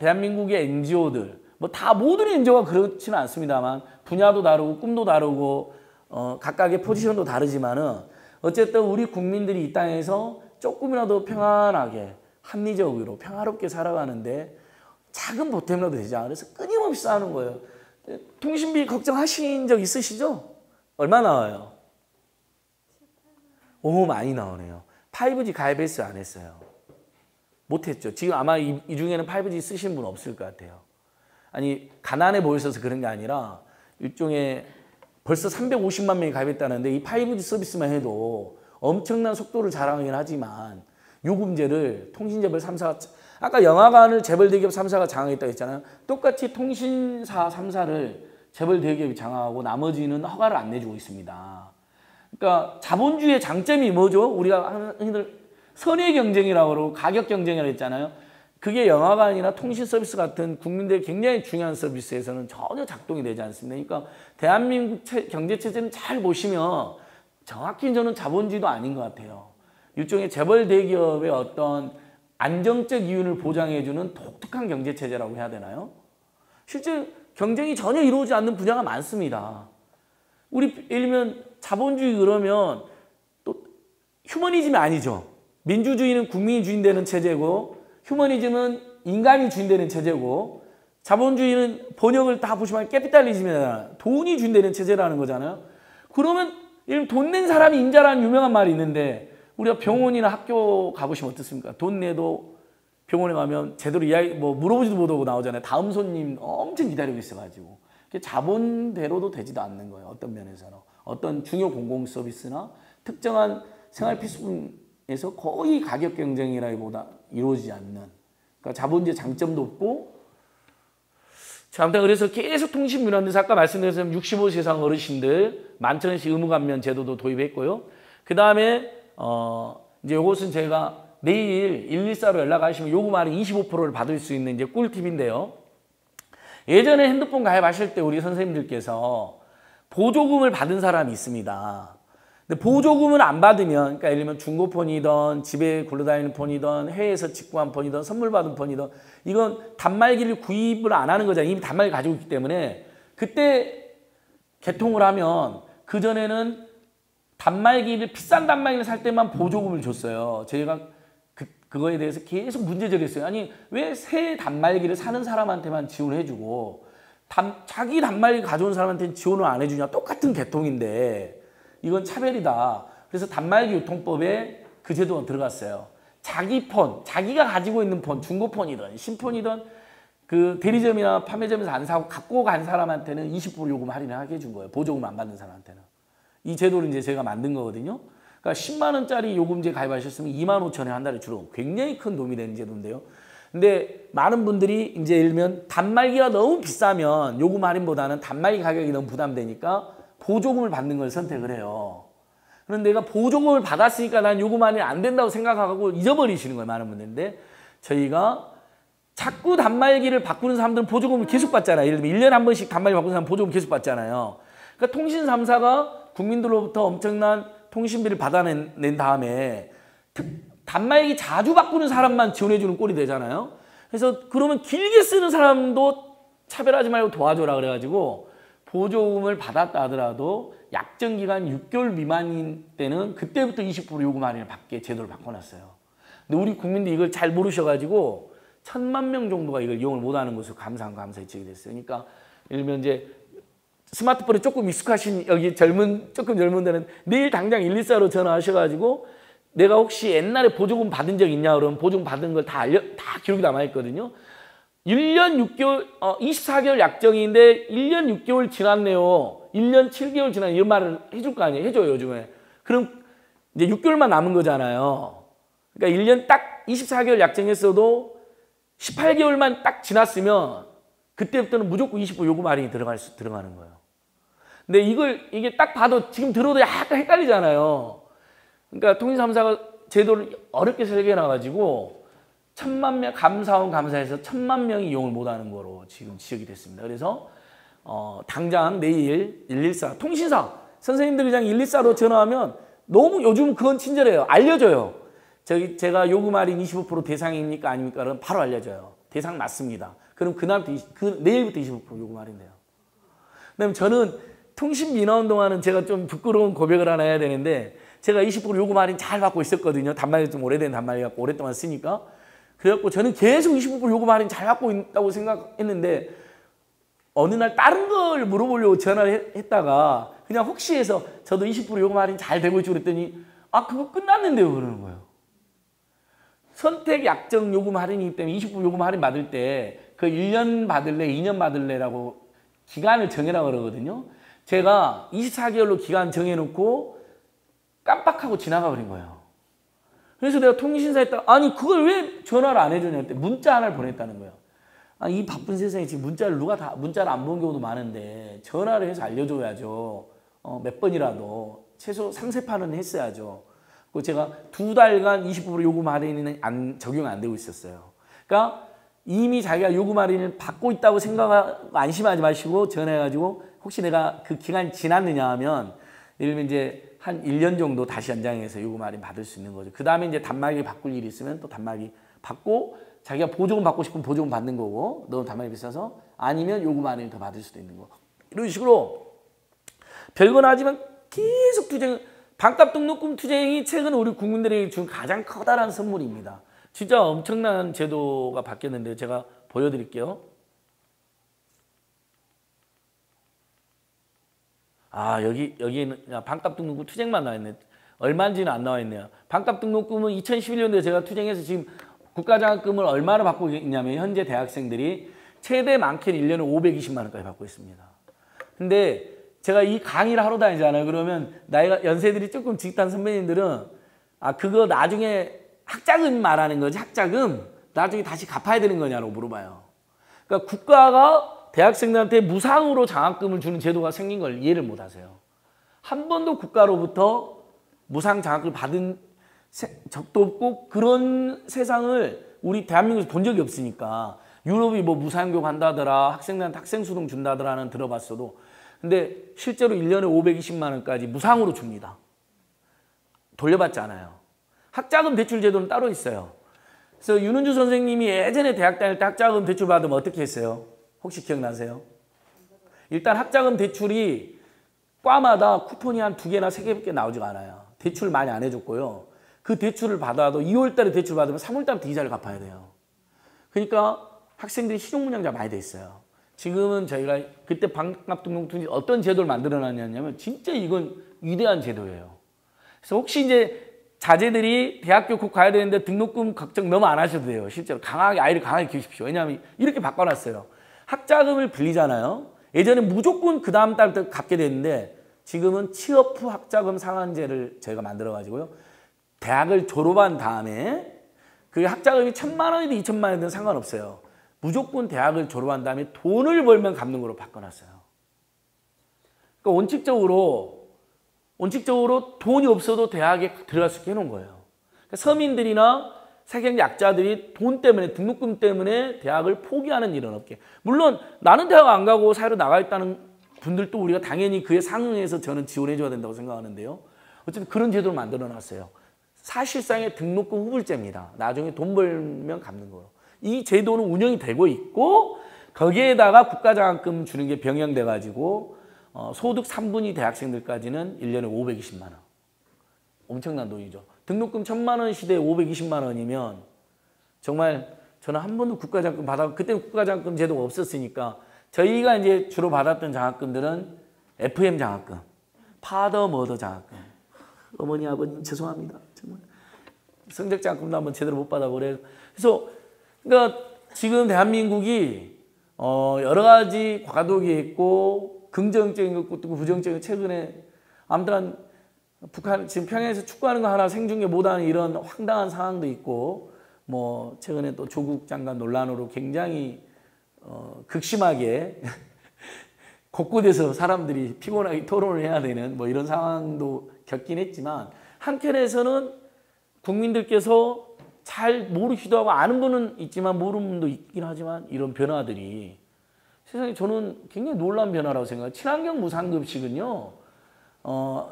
대한민국의 NGO들 뭐 다 모든 NGO가 그렇지는 않습니다만 분야도 다르고 꿈도 다르고 각각의 포지션도 다르지만은 어쨌든 우리 국민들이 이 땅에서 조금이라도 평안하게 합리적으로 평화롭게 살아가는데 작은 보탬이라도 되지 않아요. 그래서 끊임없이 싸우는 거예요. 통신비 걱정하신 적 있으시죠? 얼마 나와요? 오, 많이 나오네요. 5G 가입했어요? 안 했어요? 못했죠. 지금 아마 이 중에는 5G 쓰신 분 없을 것 같아요. 아니 가난해 보여서 그런 게 아니라 일종의 벌써 350만 명이 가입했다는데 이 5G 서비스만 해도 엄청난 속도를 자랑하긴 하지만 요금제를 통신재벌 3사가 아까 영화관을 재벌 대기업 3사가 장악했다고 했잖아요. 똑같이 통신사 3사를 재벌 대기업이 장악하고 나머지는 허가를 안 내주고 있습니다. 그러니까 자본주의의 장점이 뭐죠? 우리가 흔히들 선의 경쟁이라고 그러고 가격 경쟁이라고 했잖아요. 그게 영화관이나 통신 서비스 같은 국민들의 굉장히 중요한 서비스에서는 전혀 작동이 되지 않습니다. 그러니까 대한민국 경제체제는 잘 보시면 정확히 저는 자본주의도 아닌 것 같아요. 일종의 재벌 대기업의 어떤 안정적 이윤을 보장해주는 독특한 경제체제라고 해야 되나요? 실제 경쟁이 전혀 이루어지지 않는 분야가 많습니다. 우리 예를 들면 자본주의 그러면 또 휴머니즘이 아니죠. 민주주의는 국민이 주인 되는 체제고 휴머니즘은 인간이 주인 되는 체제고 자본주의는 번역을 다 보시면 캐피탈리즘이잖아요. 돈이 주인 되는 체제라는 거잖아요. 그러면 돈 낸 사람이 인자라는 유명한 말이 있는데 우리가 병원이나 학교 가보시면 어떻습니까? 돈 내도 병원에 가면 제대로 이야기 뭐 물어보지도 못하고 나오잖아요. 다음 손님 엄청 기다리고 있어가지고 자본대로도 되지도 않는 거예요. 어떤 면에서는 어떤 중요 공공 서비스나 특정한 생활 필수품에서 거의 가격 경쟁이라기보다 이루어지지 않는. 그러니까 자본주의 장점도 없고. 자, 아무튼 그래서 계속 통신민원에서 아까 말씀드린 것처럼 65세 이상 어르신들 11,000원씩 의무 감면 제도도 도입했고요. 그 다음에 이제 이것은 제가 내일 114로 연락하시면 요금 할인 25%를 받을 수 있는 이제 꿀팁인데요. 예전에 핸드폰 가입하실 때 우리 선생님들께서 보조금을 받은 사람이 있습니다. 근데 보조금을 안 받으면, 그러니까 예를 들면 중고폰이든 집에 굴러다니는 폰이든 해외에서 직구한 폰이든 선물 받은 폰이든 이건 단말기를 구입을 안 하는 거잖아요. 이미 단말기 가지고 있기 때문에. 그때 개통을 하면 그전에는 단말기를 비싼 단말기를 살 때만 보조금을 줬어요. 저희가 그거에 대해서 계속 문제제기했어요. 아니 왜 새 단말기를 사는 사람한테만 지원을 해주고 자기 단말기 가져온 사람한테는 지원을 안 해주냐. 똑같은 개통인데 이건 차별이다. 그래서 단말기 유통법에 그 제도가 들어갔어요. 자기 폰, 자기가 가지고 있는 폰, 중고폰이든 신폰이든 그 대리점이나 판매점에서 안 사고 갖고 간 사람한테는 20% 요금 할인을 하게 해준 거예요. 보조금 안 받는 사람한테는. 이 제도를 이제 제가 만든 거거든요. 그러니까 10만 원짜리 요금제 가입하셨으면 2만 5천 원 한 달에 주로 굉장히 큰 도움이 되는 제도인데요. 근데 많은 분들이 이제 예를 들면 단말기가 너무 비싸면 요금 할인보다는 단말기 가격이 너무 부담되니까 보조금을 받는 걸 선택을 해요. 그런데 내가 보조금을 받았으니까 난 요금 할인 안 된다고 생각하고 잊어버리시는 거예요. 많은 분들인데 저희가 자꾸 단말기를 바꾸는 사람들은 보조금을 계속 받잖아요. 예를 들면 1년에 한 번씩 단말기 바꾸는 사람은 보조금 계속 받잖아요. 그러니까 통신 3사가 국민들로부터 엄청난 통신비를 받아낸 다음에 단말기 자주 바꾸는 사람만 지원해주는 꼴이 되잖아요. 그래서 그러면 길게 쓰는 사람도 차별하지 말고 도와줘라 그래가지고 보조금을 받았다 하더라도 약정기간 6개월 미만인 때는 그때부터 20% 요금 할인을 받게 제도를 바꿔놨어요. 근데 우리 국민들이 이걸 잘 모르셔가지고 1,000만 명 정도가 이걸 이용을 못하는 것으로 감사히 지게 됐어요. 그러니까 예를 들면 이제 스마트폰에 조금 익숙하신 여기 조금 젊은 데는 내일 당장 114로 전화하셔가지고 내가 혹시 옛날에 보조금 받은 적 있냐 그러면 보조금 받은 걸 다 기록이 남아있거든요. 1년 6개월, 24개월 약정인데 1년 6개월 지났네요. 1년 7개월 지났네. 이런 말을 해줄 거 아니에요. 해줘요, 요즘에. 그럼 이제 6개월만 남은 거잖아요. 그러니까 1년 딱 24개월 약정했어도 18개월만 딱 지났으면 그때부터는 무조건 20% 요금 할인이 들어가는 거예요. 근데 이게 딱 봐도 지금 들어도 약간 헷갈리잖아요. 그러니까 통신 3사가 제도를 어렵게 설계해놔가지고 1,000만 명 감사해서 1,000만 명이 이용을 못하는 거로 지금 지적이 됐습니다. 그래서 당장 내일 114 통신사 선생님들이랑 114로 전화하면 너무 요즘 그건 친절해요. 알려줘요. 제가 요금 할인 25% 대상입니까 아닙니까? 그럼 바로 알려줘요. 대상 맞습니다. 그럼 내일부터 25% 요금 할인돼요. 그다음에 저는 통신 민원 동안은 제가 좀 부끄러운 고백을 하나 해야 되는데 제가 20% 요금 할인 잘 받고 있었거든요. 단말기 좀 오래된 단말기 갖고 오랫동안 쓰니까. 그래갖고 저는 계속 25% 요금 할인 잘 받고 있다고 생각했는데 어느 날 다른 걸 물어보려고 전화를 했다가 그냥 혹시 해서 저도 20% 요금 할인 잘 되고 있죠 그랬더니 아 그거 끝났는데요 그러는 거예요. 선택 약정 요금 할인이기 때문에 20% 요금 할인 받을 때 그 1년 받을래 2년 받을래라고 기간을 정해라 그러거든요. 제가 24개월로 기간 정해놓고 깜빡하고 지나가 버린 거예요. 그래서 내가 통신사에 아니 그걸 왜 전화를 안 해주냐 했더니 문자 하나를 보냈다는 거예요. 아, 이 바쁜 세상에 지금 문자를 안 보는 경우도 많은데 전화를 해서 알려줘야죠. 몇 번이라도 최소 상세판은 했어야죠. 그리고 제가 2달간 20% 요금 할인은 적용 안 되고 있었어요. 그러니까 이미 자기가 요금 할인을 받고 있다고 생각하고 안심하지 마시고 전화해가지고 혹시 내가 그 기간이 지났느냐 하면 예를 들면 이제 한 1년 정도 다시 연장해서 요금 할인 받을 수 있는 거죠. 그 다음에 이제 단말기 바꿀 일이 있으면 또 단말기 받고 자기가 보조금 받고 싶으면 보조금 받는 거고 너무 단말기 비싸서 아니면 요금 할인을 더 받을 수도 있는 거. 이런 식으로 별건 하지만 계속 반값 등록금 투쟁이 최근 우리 국민들에게 준 가장 커다란 선물입니다. 진짜 엄청난 제도가 바뀌었는데 제가 보여드릴게요. 아 여기는 반값 등록금 투쟁만 나와 있네. 얼마인지는 안 나와 있네요. 반값 등록금은 2011년도에 제가 투쟁해서 지금 국가장학금을 얼마나 받고 있냐면 현재 대학생들이 최대 많게는 1년에 520만 원까지 받고 있습니다. 근데 제가 이 강의를 하러 다니잖아요. 그러면 연세들이 조금 직단 선배님들은 아 그거 나중에 학자금 말하는 거지 학자금 나중에 다시 갚아야 되는 거냐고 물어봐요. 그러니까 국가가 대학생들한테 무상으로 장학금을 주는 제도가 생긴 걸 이해를 못 하세요. 한 번도 국가로부터 무상 장학금을 받은 적도 없고 그런 세상을 우리 대한민국에서 본 적이 없으니까 유럽이 뭐 무상교육 한다더라 학생들한테 학생수당 준다더라는 들어봤어도 근데 실제로 1년에 520만 원까지 무상으로 줍니다. 돌려받지 않아요. 학자금 대출 제도는 따로 있어요. 그래서 윤은주 선생님이 예전에 대학 다닐 때 학자금 대출 받으면 어떻게 했어요? 혹시 기억나세요? 일단 학자금 대출이 과마다 쿠폰이 한 2개나 3개밖에 나오지가 않아요. 대출 많이 안 해줬고요. 그 대출을 받아도 2월 달에 대출 받으면 3월 달부터 이자를 갚아야 돼요. 그러니까 학생들이 실용문양자 많이 돼 있어요. 지금은 저희가 그때 반값 등록금이 어떤 제도를 만들어 놨냐면 진짜 이건 위대한 제도예요. 그래서 혹시 이제 자제들이 대학교 곧 가야 되는데 등록금 걱정 너무 안 하셔도 돼요. 실제로 강하게 아이를 강하게 키우십시오. 왜냐하면 이렇게 바꿔놨어요. 학자금을 빌리잖아요. 예전에 무조건 그 다음 달부터 갚게 됐는데 지금은 취업 후 학자금 상환제를 저희가 만들어가지고요. 대학을 졸업한 다음에 그 학자금이 1,000만 원이든 2,000만 원이든 상관없어요. 무조건 대학을 졸업한 다음에 돈을 벌면 갚는 거로 바꿔놨어요. 그러니까 원칙적으로 돈이 없어도 대학에 들어갈 수 있게 해놓은 거예요. 그러니까 서민들이나 사회적 약자들이 돈 때문에 등록금 때문에 대학을 포기하는 일은 없게. 물론 나는 대학 안 가고 사회로 나가 있다는 분들도 우리가 당연히 그에 상응해서 저는 지원해 줘야 된다고 생각하는데요. 어쨌든 그런 제도를 만들어 놨어요. 사실상의 등록금 후불제입니다. 나중에 돈 벌면 갚는 거예요. 이 제도는 운영이 되고 있고 거기에다가 국가장학금 주는 게 병행돼 가지고 소득 3분위 대학생들까지는 1년에 520만 원. 엄청난 돈이죠. 등록금 1,000만 원 시대에 520만 원이면 정말 저는 한 번도 국가장학금 받아 그때는 국가장학금 제도가 없었으니까 저희가 이제 주로 받았던 장학금들은 FM 장학금, 파더 머더 장학금. 어머니 아버님 죄송합니다. 정말 성적 장학금도 한번 제대로 못 받아보래. 그래서 그러니까 지금 대한민국이 여러 가지 과도기 있고 긍정적인 것도 있고 부정적인 최근에 아무튼 북한 지금 평양에서 축구하는 거 하나 생중계 못하는 이런 황당한 상황도 있고 뭐 최근에 또 조국 장관 논란으로 굉장히 극심하게 곳곳에서 사람들이 피곤하게 토론을 해야 되는 뭐 이런 상황도 겪긴 했지만 한편에서는 국민들께서 잘 모르기도 하고 아는 분은 있지만 모르는 분도 있긴 하지만 이런 변화들이 세상에 저는 굉장히 놀라운 변화라고 생각해요. 친환경 무상급식은요.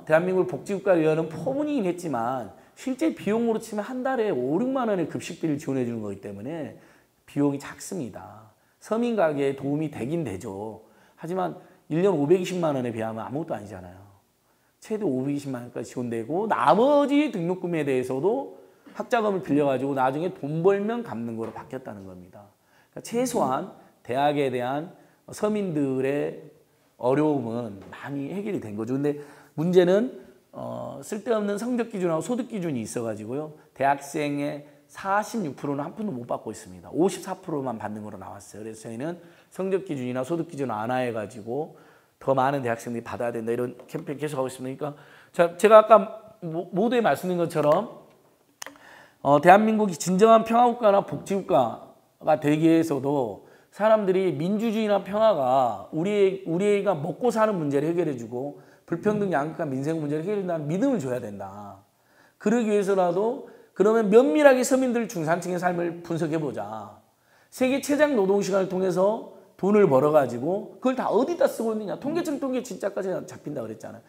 대한민국 복지국가를 위한 포문이긴 했지만 실제 비용으로 치면 한 달에 5, 6만 원의 급식비를 지원해 주는 거기 때문에 비용이 작습니다. 서민 가게에 도움이 되긴 되죠. 하지만 1년 520만 원에 비하면 아무것도 아니잖아요. 최대 520만 원까지 지원되고 나머지 등록금에 대해서도 학자금을 빌려가지고 나중에 돈 벌면 갚는 거로 바뀌었다는 겁니다. 그러니까 최소한 대학에 대한 서민들의 어려움은 많이 해결이 된 거죠. 근데 문제는 쓸데없는 성적 기준하고 소득 기준이 있어가지고요. 대학생의 46%는 한 푼도 못 받고 있습니다. 54%만 받는 거로 나왔어요. 그래서 저희는 성적 기준이나 소득 기준을 완화해가지고 더 많은 대학생들이 받아야 된다 이런 캠페인 계속하고 있습니다. 그러니까 제가 아까 모두에 말씀드린 것처럼 대한민국이 진정한 평화국가나 복지국가가 되기 위해서도 사람들이 민주주의나 평화가 우리가 먹고 사는 문제를 해결해주고 불평등 양극화 민생 문제를 해결해준다는 믿음을 줘야 된다. 그러기 위해서라도 그러면 면밀하게 서민들 중산층의 삶을 분석해보자. 세계 최장 노동시간을 통해서 돈을 벌어가지고 그걸 다 어디다 쓰고 있느냐. 통계청 통계 진짜까지 잡힌다고 그랬잖아요.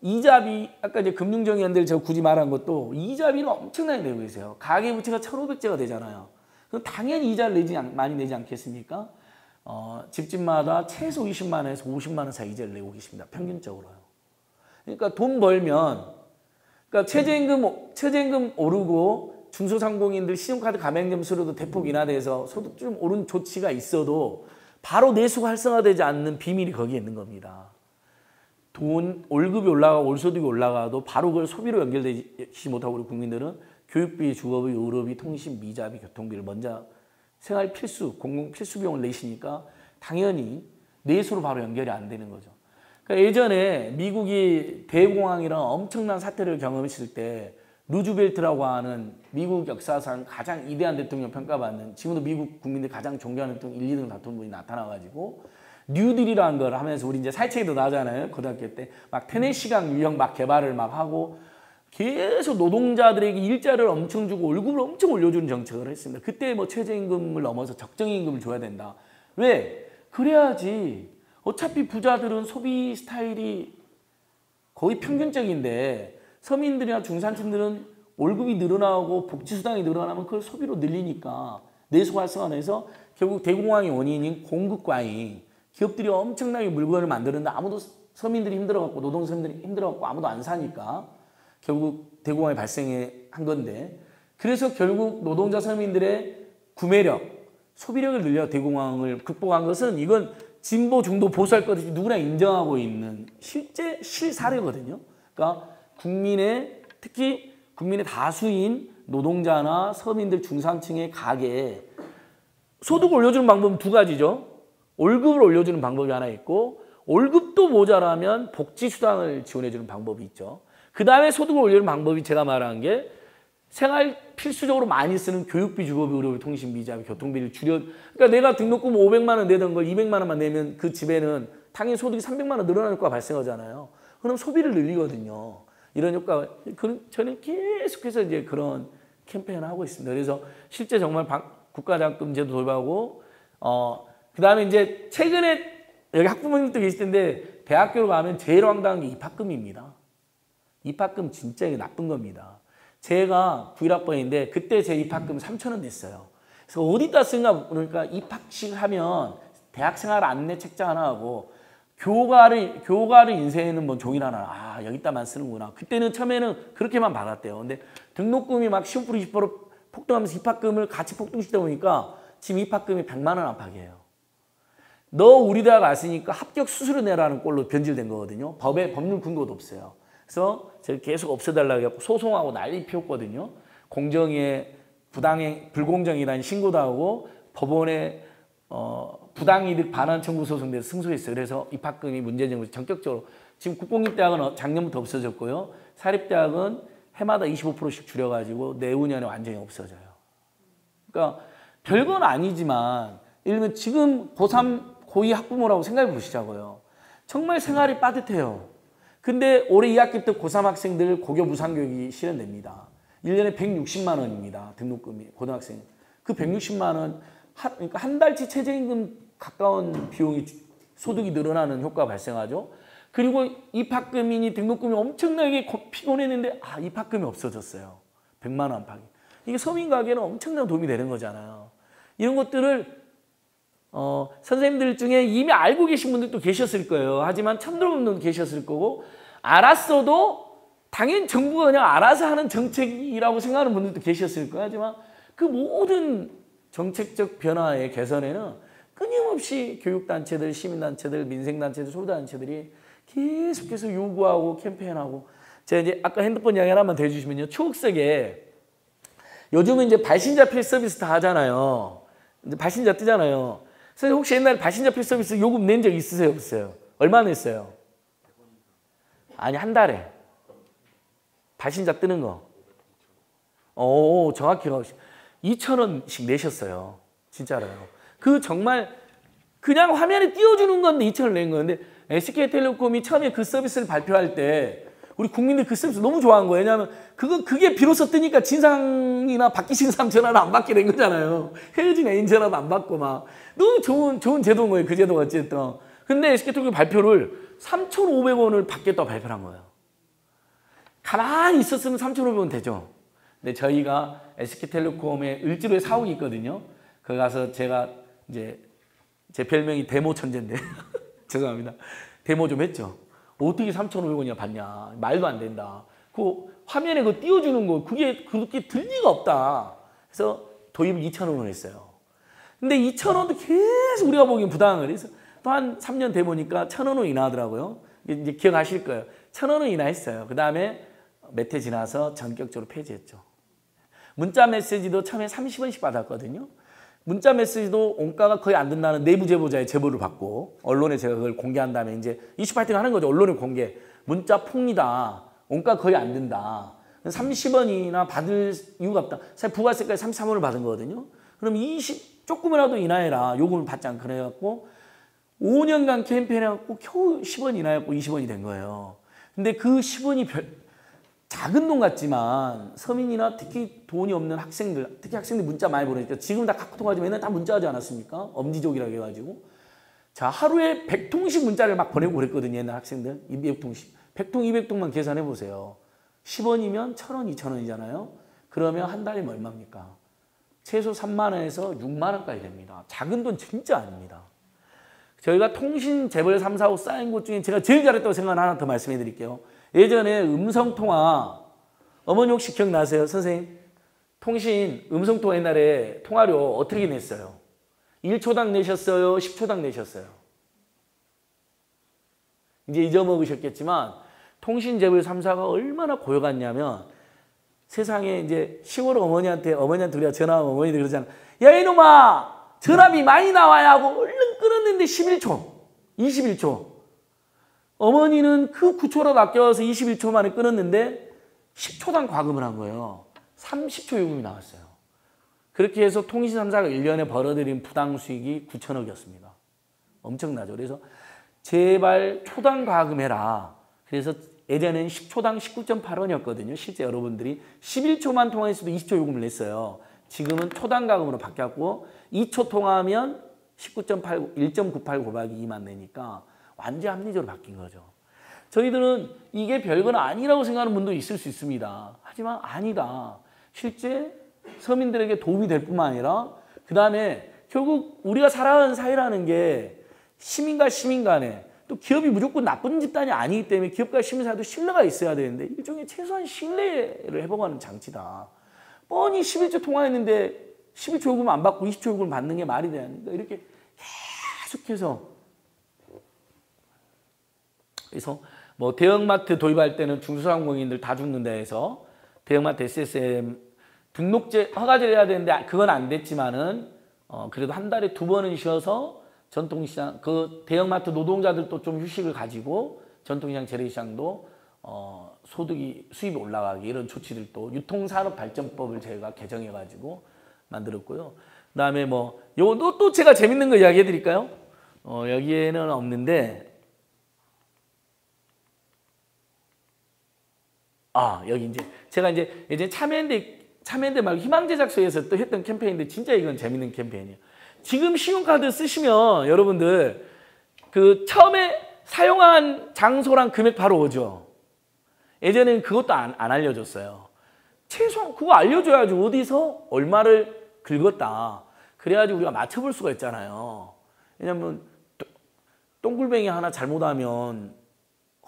이자비, 아까 이제 금융정의연대를 제가 굳이 말한 것도 이자비는 엄청나게 내고 계세요. 가계부채가 1,500제가 되잖아요. 그럼 당연히 이자를 많이 내지 않겠습니까? 집집마다 최소 20만 원에서 50만 원 사이 이자를 내고 계십니다. 평균적으로요. 그러니까 돈 벌면, 그러니까 최저임금 오르고 중소상공인들 신용카드 가맹점수로도 대폭 인하돼서 소득 좀 오른 조치가 있어도 바로 내수가 활성화되지 않는 비밀이 거기에 있는 겁니다. 월급이 올라가고 월소득이 올라가도 바로 그걸 소비로 연결되지 못하고 우리 국민들은 교육비, 주거비, 의료비, 통신, 미자비, 교통비를 먼저 생활 필수, 공공 필수 비용을 내시니까 당연히 내수로 바로 연결이 안 되는 거죠. 그러니까 예전에 미국이 대공황이라는 엄청난 사태를 경험했을 때 루즈벨트라고 하는 미국 역사상 가장 위대한 대통령 평가받는 지금도 미국 국민들이 가장 존경하는 대통령 1, 2등 다투는 분이 나타나가지고 뉴딜이라는 걸 하면서 우리 이제 사회책에도 나오잖아요. 고등학교 때 막 테네시강 유형 막 개발을 막 하고 계속 노동자들에게 일자리를 엄청 주고 월급을 엄청 올려주는 정책을 했습니다. 그때 뭐 최저임금을 넘어서 적정임금을 줘야 된다. 왜? 그래야지. 어차피 부자들은 소비 스타일이 거의 평균적인데 서민들이나 중산층들은 월급이 늘어나고 복지수당이 늘어나면 그걸 소비로 늘리니까 내수 활성화해서 결국 대공황의 원인인 공급 과잉, 기업들이 엄청나게 물건을 만드는데 아무도 서민들이 힘들어갖고 노동자들이 힘들어갖고 아무도 안 사니까 결국 대공황이 발생한 건데, 그래서 결국 노동자 서민들의 구매력, 소비력을 늘려 대공황을 극복한 것은 이건 진보 중도 보수할 것 없이 누구나 인정하고 있는 실사례거든요. 그러니까 특히 국민의 다수인 노동자나 서민들 중산층의 가계에 소득을 올려주는 방법은 두 가지죠. 월급을 올려주는 방법이 하나 있고, 월급도 모자라면 복지수당을 지원해주는 방법이 있죠. 그 다음에 소득을 올리는 방법이 제가 말한 게 생활 필수적으로 많이 쓰는 교육비, 주거비, 의료비, 통신비, 자비, 교통비를 그러니까 내가 등록금 500만 원 내던 걸 200만 원만 내면 그 집에는 당연히 소득이 300만 원 늘어나는 효과가 발생하잖아요. 그럼 소비를 늘리거든요. 이런 효과가, 저는 계속해서 이제 그런 캠페인을 하고 있습니다. 그래서 실제 정말 국가장학금제도 도입하고, 그 다음에 이제 최근에 여기 학부모님도 계실 텐데 대학교로 가면 제일 황당한 게 입학금입니다. 입학금 진짜 나쁜 겁니다. 제가 91학번인데 그때 제 입학금 3,000원 냈어요. 그래서 어디다 쓰나 그러니까 입학식 하면 대학생활 안내 책자 하나 하고 교과를 인쇄하는 뭐 종이 하나, 여기다만 쓰는구나. 그때는 처음에는 그렇게만 받았대요. 근데 등록금이 막 15% 20% 폭등하면서 입학금을 같이 폭등시키다 보니까 지금 입학금이 100만 원 안팎이에요. 너 우리 대학 왔으니까 합격 수수료 내라는 꼴로 변질된 거거든요. 법률 근거도 없어요. 그래서 제가 계속 없애달라고 해서 소송하고 난리 피웠거든요. 공정위에 불공정이라는 신고도 하고 법원에 부당이득 반환 청구 소송돼서 승소했어요. 그래서 입학금이 문제점을 전격적으로, 지금 국공립대학은 작년부터 없어졌고요. 사립대학은 해마다 25%씩 줄여가지고 내후년에 완전히 없어져요. 그러니까 별건 아니지만 예를 들면 지금 고3, 고2 학부모라고 생각해 보시자고요. 정말 생활이 빠듯해요. 근데 올해 2학기 때 고3 학생들 고교 무상교육이 실현됩니다. 1년에 160만 원입니다. 등록금이 고등학생. 그 160만 원, 그러니까 한 달치 최저임금 가까운 비용이 소득이 늘어나는 효과가 발생하죠. 그리고 입학금이니 등록금이 엄청나게 피곤했는데 입학금이 없어졌어요. 100만 원 안팎이. 이게 서민 가게는 엄청난 도움이 되는 거잖아요. 이런 것들을 선생님들 중에 이미 알고 계신 분들도 계셨을 거예요. 하지만 처음 들어본 분들도 계셨을 거고, 알았어도 당연히 정부가 그냥 알아서 하는 정책이라고 생각하는 분들도 계셨을 거예요. 하지만 그 모든 정책적 변화의 개선에는 끊임없이 교육단체들, 시민단체들, 민생단체들, 소비단체들이 계속해서 요구하고 캠페인하고, 제가 이제 아까 핸드폰 이야기 하나만 더 해주시면요. 추억 속에 요즘은 이제 발신자 필서비스 다 하잖아요. 이제 발신자 뜨잖아요. 선생님 혹시 옛날에 발신자 필서비스 요금 낸 적 있으세요? 없어요? 얼마 냈어요? 아니, 한 달에. 발신자 뜨는 거. 정확히 2,000원씩 내셨어요. 진짜로요. 그 정말 그냥 화면에 띄워주는 건데 2,000원 낸 거예요. 근데 SK텔레콤이 처음에 그 서비스를 발표할 때 우리 국민들 그 서비스 너무 좋아한 거예요. 왜냐하면 그게 비로소 뜨니까 진상이나 바뀌신 사람 전화를 안 받게 된 거잖아요. 헤어진 애인 전화도 안 받고 막. 너무 좋은 제도인 거예요. 그 제도가 어쨌든. 근데 SK텔레콤 발표를 3,500원을 받겠다고 발표를 한 거예요. 가만히 있었으면 3,500원 되죠. 근데 저희가 SK텔레콤의 을지로에 사옥이 있거든요. 거기 가서 제가 이제 제 별명이 데모 천재인데 죄송합니다. 데모 좀 했죠. 어떻게 3,500원이나 받냐. 말도 안 된다. 그 화면에 그거 띄워주는 거 그게 그렇게 들 리가 없다. 그래서 도입을 2,000원을 했어요. 근데 2,000원도 계속 우리가 보기엔 부당한 거예요. 그래서 또 한 3년 돼 보니까 1,000원으로 인하하더라고요. 이제 기억하실 거예요. 1,000원을 인하했어요. 그 다음에 몇 해 지나서 전격적으로 폐지했죠. 문자 메시지도 처음에 30원씩 받았거든요. 문자 메시지도 원가가 거의 안 된다는 내부 제보자의 제보를 받고 언론에 제가 그걸 공개한 다음에 이제 이슈 파이팅 하는 거죠. 언론에 공개. 문자 폭리다. 원가 거의 안 된다. 30원이나 받을 이유가 없다. 사실 부가세까지 33원을 받은 거거든요. 그럼 조금이라도 인하해라. 요금을 받지 않고 그래갖고 5년간 캠페인해갖고 겨우 10원 인하해갖고 20원이 된 거예요. 근데 그 10원이 작은 돈 같지만 서민이나 특히 돈이 없는 학생들, 특히 학생들 문자 많이 보내니까 지금 다 카카오톡 하지만 다 문자하지 않았습니까? 엄지족이라고 해가지고. 자, 하루에 100통씩 문자를 막 보내고 그랬거든요. 옛날 학생들. 200통씩. 100통, 200통만 계산해 보세요. 10원이면 1000원, 2000원이잖아요. 그러면 한 달이면 얼마입니까? 최소 3만 원에서 6만 원까지 됩니다. 작은 돈 진짜 아닙니다. 저희가 통신 재벌 3, 4호 쌓인 곳 중에 제가 제일 잘했다고 생각하는 하나 더 말씀해 드릴게요. 예전에 음성통화, 어머니 혹시 기억나세요? 선생님, 통신, 음성통화 옛날에 통화료 어떻게 냈어요? 1초당 내셨어요? 10초당 내셨어요? 이제 잊어먹으셨겠지만 통신 재벌 3사가 얼마나 고여갔냐면 세상에 이제 시골 어머니한테 우리가 전화하면 어머니들 그러잖아. 야 이놈아 전화비 많이 나와야 하고 얼른 끊었는데 11초, 21초. 어머니는 그 9초라도 아껴서 21초 만에 끊었는데 10초당 과금을 한 거예요. 30초 요금이 나왔어요. 그렇게 해서 통신 3사가 1년에 벌어들인 부당 수익이 9천억이었습니다. 엄청나죠. 그래서 제발 초당 과금해라. 그래서 예전에는 10초당 19.8원이었거든요. 실제 여러분들이 11초만 통화했어도 20초 요금을 냈어요. 지금은 초당 과금으로 바뀌었고 2초 통화하면 19.8, 1.98 곱하기 2만 내니까 완전 합리적으로 바뀐 거죠. 저희들은 이게 별건 아니라고 생각하는 분도 있을 수 있습니다. 하지만 아니다. 실제 서민들에게 도움이 될 뿐만 아니라 그 다음에 결국 우리가 살아가는 사회라는 게 시민과 시민 간에 또 기업이 무조건 나쁜 집단이 아니기 때문에 기업과 시민 사이도 신뢰가 있어야 되는데 일종의 최소한 신뢰를 회복하는 장치다. 뻔히 11초 통화했는데 11초 요금 안 받고 20초 요금을 받는 게 말이 되니까 이렇게 계속해서 그래서 뭐 대형마트 도입할 때는 중소상공인들 다 죽는다 해서 대형마트 SSM 등록제 허가제를 해야 되는데 그건 안 됐지만은 그래도 한 달에 2번은 쉬어서 전통시장 그 대형마트 노동자들도 좀 휴식을 가지고 전통시장 재래시장도 소득이 수입이 올라가게 이런 조치들도 유통산업발전법을 저희가 개정해 가지고 만들었고요. 그다음에 뭐 요거 또 제가 재밌는 거 이야기해 드릴까요? 여기에는 없는데 여기 이제 제가 이제 예전에 참여연대 말고 희망제작소에서 또 했던 캠페인인데 진짜 이건 재밌는 캠페인이에요. 지금 신용카드 쓰시면 여러분들 그 처음에 사용한 장소랑 금액 바로 오죠. 예전에는 그것도 안 알려줬어요. 최소한 그거 알려줘야지 어디서 얼마를 긁었다. 그래야지 우리가 맞춰볼 수가 있잖아요. 왜냐면 똥굴뱅이 하나 잘못하면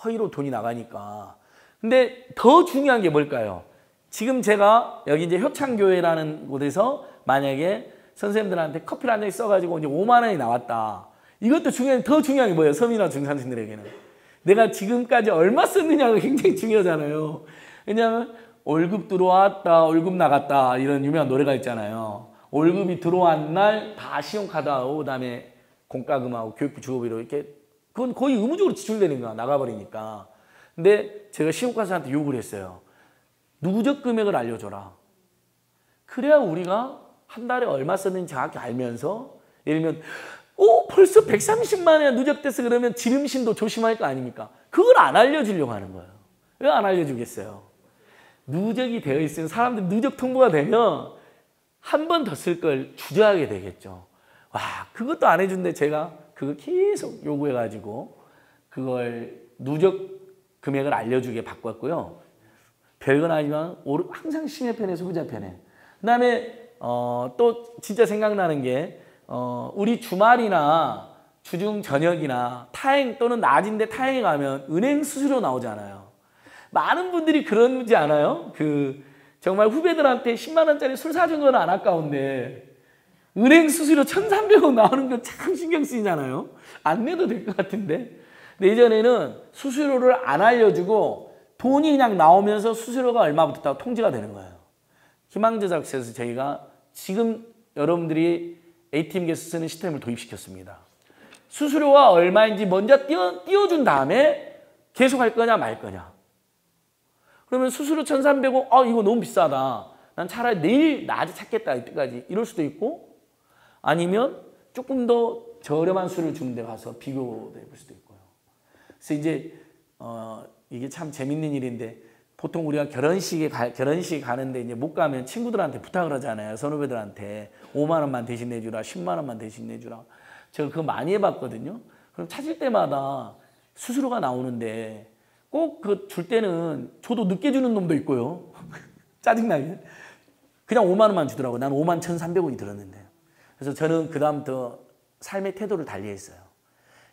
허위로 돈이 나가니까. 근데 더 중요한 게 뭘까요? 지금 제가 여기 이제 효창교회라는 곳에서 만약에 선생님들한테 커피를 한 잔씩 써가지고 이제 5만 원이 나왔다. 이것도 더 중요한 게 뭐예요? 서민이나 중산층들에게는. 내가 지금까지 얼마 썼느냐가 굉장히 중요하잖아요. 왜냐하면 월급 들어왔다, 월급 나갔다 이런 유명한 노래가 있잖아요. 월급이 들어온 날 다 신용카드하고 그다음에 공과금하고 교육비 주거비로 이렇게 그건 거의 의무적으로 지출되는 거야. 나가버리니까. 근데 제가 신용카드한테 요구를 했어요. 누적 금액을 알려줘라. 그래야 우리가 한 달에 얼마 썼는지 정확히 알면서 예를 들면 벌써 130만 원이 누적됐어 그러면 지름신도 조심할 거 아닙니까? 그걸 안 알려주려고 하는 거예요. 왜 안 알려주겠어요? 누적이 되어 있으면 사람들 누적 통보가 되면 한 번 더 쓸 걸 주저하게 되겠죠. 와, 그것도 안 해준데 제가 그거 계속 요구해가지고 그걸 누적 금액을 알려주게 바꿨고요. 별건 아니지만 항상 심야 편에 소비자 편에. 그다음에 또 진짜 생각나는 게 우리 주말이나 주중 저녁이나 타행 또는 낮인데 타행에 가면 은행 수수료 나오잖아요. 많은 분들이 그런지 않아요? 정말 후배들한테 10만 원짜리 술 사준 건 안 아까운데 은행 수수료 1,300원 나오는 거 참 신경 쓰이잖아요. 안 내도 될 것 같은데. 근데 예전에는 수수료를 안 알려주고 돈이 그냥 나오면서 수수료가 얼마부터 통지가 되는 거예요. 희망제작소에서 저희가 지금 여러분들이 ATM기에서 쓰는 시스템을 도입시켰습니다. 수수료가 얼마인지 먼저 띄워준 다음에 계속 할 거냐 말 거냐. 그러면 수수료 1,300원, 이거 너무 비싸다. 난 차라리 내일 낮에 찾겠다 이때까지 이럴 수도 있고 아니면 조금 더 저렴한 수를 주는 데 가서 비교해 볼 수도 있고요. 그래서 이제 이게 참 재밌는 일인데 보통 우리가 결혼식에 가는데 이제 못 가면 친구들한테 부탁을 하잖아요. 선후배들한테 5만 원만 대신 내주라, 10만 원만 대신 내주라. 제가 그거 많이 해봤거든요. 그럼 찾을 때마다 수수료가 나오는데 꼭 그 줄 때는 저도 늦게 주는 놈도 있고요. 짜증나게. 그냥 5만 원만 주더라고요. 난 5만 1,300원이 들었는데. 그래서 저는 그 다음부터 삶의 태도를 달리했어요.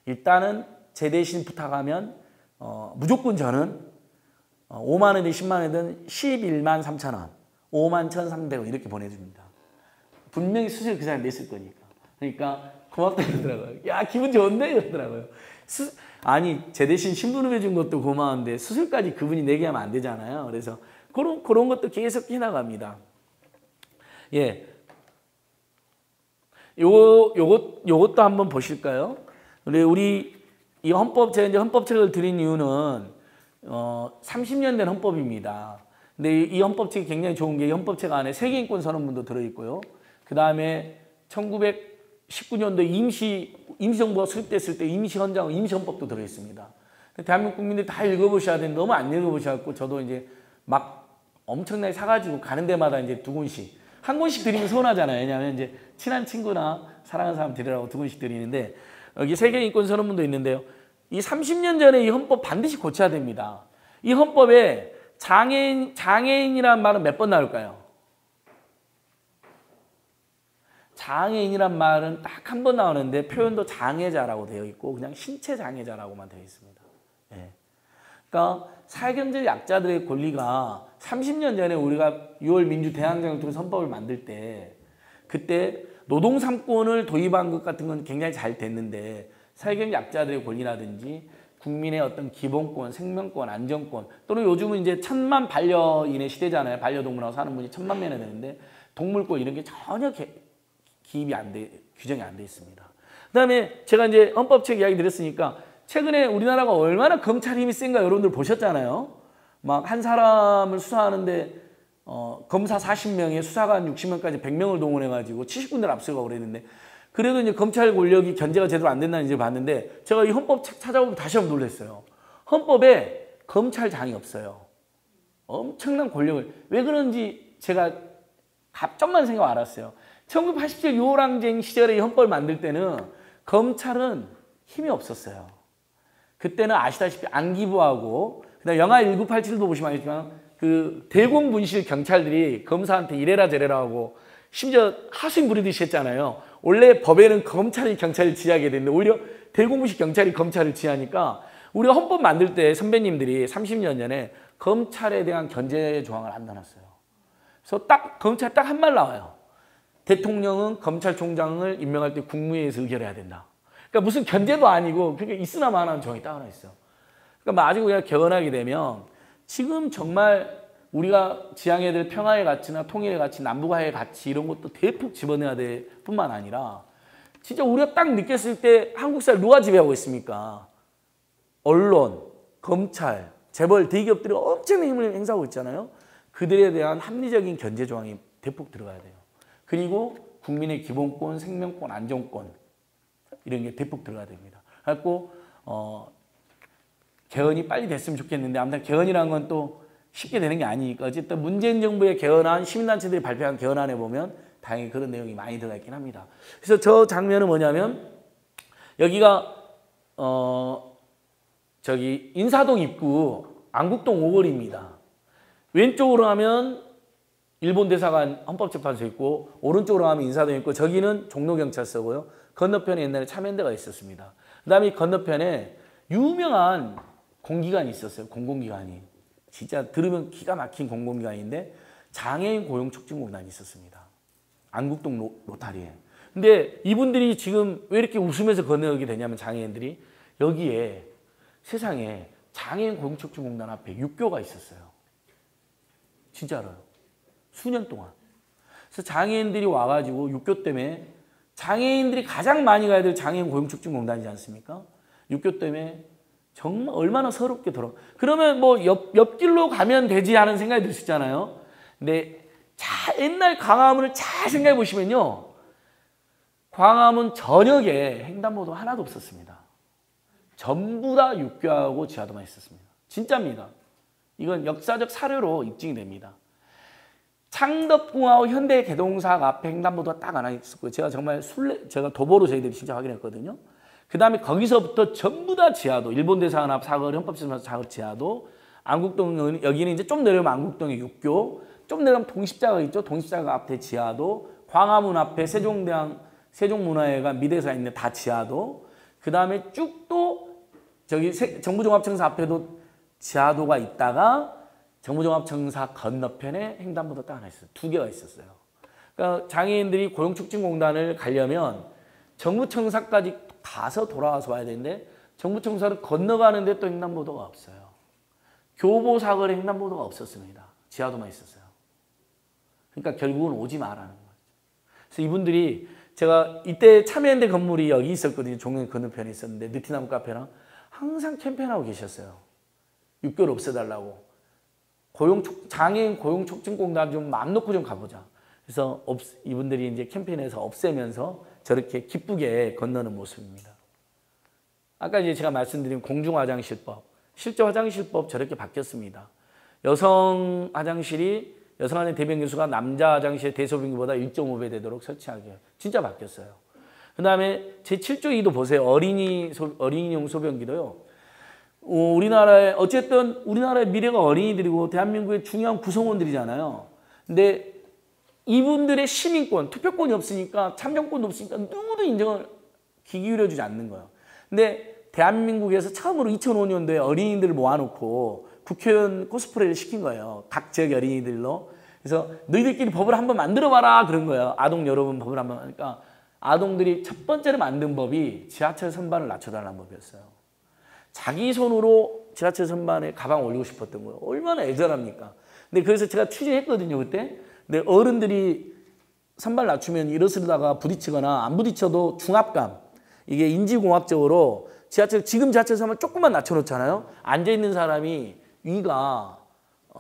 일단은 제 대신 부탁하면 무조건 저는 5만 원이든 10만 원이든 11만 3천 원, 5만 1,300원 이렇게 보내줍니다. 분명히 수수료 그 사람이 냈을 거니까. 그러니까 고맙다 이러더라고요. 야 기분 좋은데 이러더라고요. 아니 제 대신 신분을 해준 것도 고마운데 수수료까지 그분이 내게 하면 안 되잖아요. 그래서 그런 것도 계속 해나갑니다. 예, 요것도 한번 보실까요? 우리 이 제가 이제 헌법책을 드린 이유는 30년 된 헌법입니다. 근데 이 헌법책이 굉장히 좋은 게 이 헌법책 안에 세계인권 선언문도 들어있고요. 그 다음에 1919년도 임시정부가 수립됐을 때 임시헌장, 임시헌법도 들어있습니다. 대한민국 국민들이 다 읽어보셔야 되는데 너무 안 읽어보셔갖고 저도 이제 막 엄청나게 사가지고 가는 데마다 이제 2권씩. 한 권씩 드리면 서운하잖아요. 왜냐하면 이제 친한 친구나 사랑하는 사람 드리라고 2권씩 드리는데 여기 세계인권 선언문도 있는데요. 이 30년 전에 이 헌법 반드시 고쳐야 됩니다. 이 헌법에 장애인이란 말은 몇 번 나올까요? 장애인이란 말은 딱 한 번 나오는데 표현도 장애자라고 되어 있고 그냥 신체 장애자라고만 되어 있습니다. 예. 그러니까 사회경제 약자들의 권리가 30년 전에 우리가 6월 민주대항전을 통해서 헌법을 만들 때 그때 노동 3권을 도입한 것 같은 건 굉장히 잘 됐는데 사회경제 약자들의 권리라든지 국민의 어떤 기본권, 생명권, 안전권 또는 요즘은 이제 1,000만 반려인의 시대잖아요. 반려동물하고 사는 분이 1,000만 명이나 되는데 동물권 이런 게 전혀 규정이 안 돼 있습니다. 그 다음에 제가 이제 헌법책 이야기 드렸으니까 최근에 우리나라가 얼마나 검찰 힘이 센가 여러분들 보셨잖아요. 막 한 사람을 수사하는데 검사 40명에 수사관 60명까지 100명을 동원해가지고 70군데를 압수하고 그랬는데 그래도 이제 검찰 권력이 견제가 제대로 안 된다는 이제 봤는데 제가 이 헌법책 찾아보고 다시 한번 놀랐어요. 헌법에 검찰장이 없어요. 엄청난 권력을 왜 그런지 제가 갑작만 생각 알았어요. 1987 유월항쟁 시절에 이 헌법을 만들 때는 검찰은 힘이 없었어요. 그때는 아시다시피 안기부하고 그다음 영화 1987도 보시면 알겠지만 그 대공분실 경찰들이 검사한테 이래라 저래라 하고 심지어 하수인 부리듯이 했잖아요. 원래 법에는 검찰이 경찰을 지휘하게 되는데 오히려 대공분실 경찰이 검찰을 지휘하니까 우리가 헌법 만들 때 선배님들이 30년 전에 검찰에 대한 견제 조항을 안 넣어놨어요. 그래서 딱 검찰 딱 한 말 나와요. 대통령은 검찰총장을 임명할 때 국무회의에서 의결해야 된다. 그러니까 무슨 견제도 아니고 그게 있으나 마나한 조항이 딱 하나 있어. 그러니까 아직 우리가 개헌하게 되면 지금 정말 우리가 지향해야 될 평화의 가치나 통일의 가치, 남북화의 가치 이런 것도 대폭 집어내야 될 뿐만 아니라 진짜 우리가 딱 느꼈을 때 한국 사회를 누가 지배하고 있습니까? 언론, 검찰, 재벌, 대기업들이 엄청난 힘을 행사하고 있잖아요. 그들에 대한 합리적인 견제 조항이 대폭 들어가야 돼요. 그리고 국민의 기본권, 생명권, 안전권 이런 게 대폭 들어가야 됩니다. 그래서 개헌이 빨리 됐으면 좋겠는데 아무튼 개헌이라는 건 또 쉽게 되는 게 아니니까 어쨌든 문재인 정부의 개헌안, 시민단체들이 발표한 개헌안에 보면 다행히 그런 내용이 많이 들어가 있긴 합니다. 그래서 저 장면은 뭐냐면 여기가 저기 인사동 입구 안국동 5거리입니다. 왼쪽으로 가면 일본 대사관 헌법재판소 있고 오른쪽으로 가면 인사동 있고 저기는 종로경찰서고요. 건너편에 옛날에 참여연대가 있었습니다. 그 다음에 이 건너편에 유명한 공기관이 있었어요. 공공기관이. 진짜 들으면 기가 막힌 공공기관인데 장애인 고용촉진공단이 있었습니다. 안국동 로타리에. 근데 이분들이 지금 왜 이렇게 웃으면서 건너오게 되냐면 장애인들이 여기에 세상에 장애인 고용촉진공단 앞에 육교가 있었어요. 진짜로요. 수년 동안. 그래서 장애인들이 와가지고 육교 때문에 장애인들이 가장 많이 가야 될 장애인 고용촉진공단이지 않습니까? 육교 때문에 정말 얼마나 서럽게 그러면 뭐 옆길로 가면 되지 하는 생각이 들 수 있잖아요. 근데 옛날 광화문을 잘 생각해 보시면요. 광화문 전역에 횡단보도 하나도 없었습니다. 전부 다 육교하고 지하도만 있었습니다. 진짜입니다. 이건 역사적 사료로 입증이 됩니다. 창덕궁하고 현대개동사가 앞에 횡단보도가 딱 하나 있었고요. 제가 정말 제가 도보로 저희들이 진짜 확인했거든요. 그 다음에 거기서부터 전부 다 지하도, 일본 대사관앞 사거리, 헌법재판소 사거리 지하도, 안국동, 여기는 이제 좀 내려오면 안국동의 육교, 좀 내려오면 동십자가 있죠. 동십자가 앞에 지하도, 광화문 앞에 세종대왕, 세종문화회관 미대사 있는 다 지하도, 그 다음에 쭉 또 저기 정부종합청사 앞에도 지하도가 있다가 정부종합청사 건너편에 횡단보도 딱 하나 있어요. 2개가 있었어요. 그러니까 장애인들이 고용촉진공단을 가려면 정부청사까지 가서 돌아와서 와야 되는데 정부청사를 건너가는데 또 횡단보도가 없어요. 교보사거리 횡단보도가 없었습니다. 지하도만 있었어요. 그러니까 결국은 오지 마라는 거죠. 그래서 이분들이 제가 이때 참여연대 건물이 여기 있었거든요. 종영 건너편에 있었는데 느티나무 카페랑 항상 캠페인하고 계셨어요. 육교를 없애달라고. 장애인 고용촉진공단 좀 마음 놓고 좀 가보자. 그래서 이분들이 이제 캠페인에서 없애면서 저렇게 기쁘게 건너는 모습입니다. 아까 이제 제가 말씀드린 공중화장실법, 실제 화장실법 저렇게 바뀌었습니다. 여성 화장실이 여성 화장실 대변기 수가 남자 화장실의 대소변기보다 1.5배 되도록 설치하게 진짜 바뀌었어요. 그 다음에 제7조 2도 보세요. 어린이용 소변기도요. 우리나라에 어쨌든 우리나라의 미래가 어린이들이고 대한민국의 중요한 구성원들이잖아요. 근데 이분들의 시민권, 투표권이 없으니까 참정권도 없으니까 누구도 인정을 귀 기울여주지 않는 거예요. 근데 대한민국에서 처음으로 2005년도에 어린이들을 모아놓고 국회의원 코스프레를 시킨 거예요. 각 지역의 어린이들로. 그래서 너희들끼리 법을 한번 만들어봐라 그런 거예요. 아동 여러분 법을 한번 하니까 아동들이 첫 번째로 만든 법이 지하철 선반을 낮춰달라는 법이었어요. 자기 손으로 지하철 선반에 가방 올리고 싶었던 거예요. 얼마나 애절합니까? 근데 그래서 제가 취재했거든요, 그때. 근데 어른들이 선발 낮추면 일어서다가 부딪히거나 안 부딪혀도 중압감. 이게 인지공학적으로 지금 지하철 선반 조금만 낮춰놓잖아요. 앉아있는 사람이 위가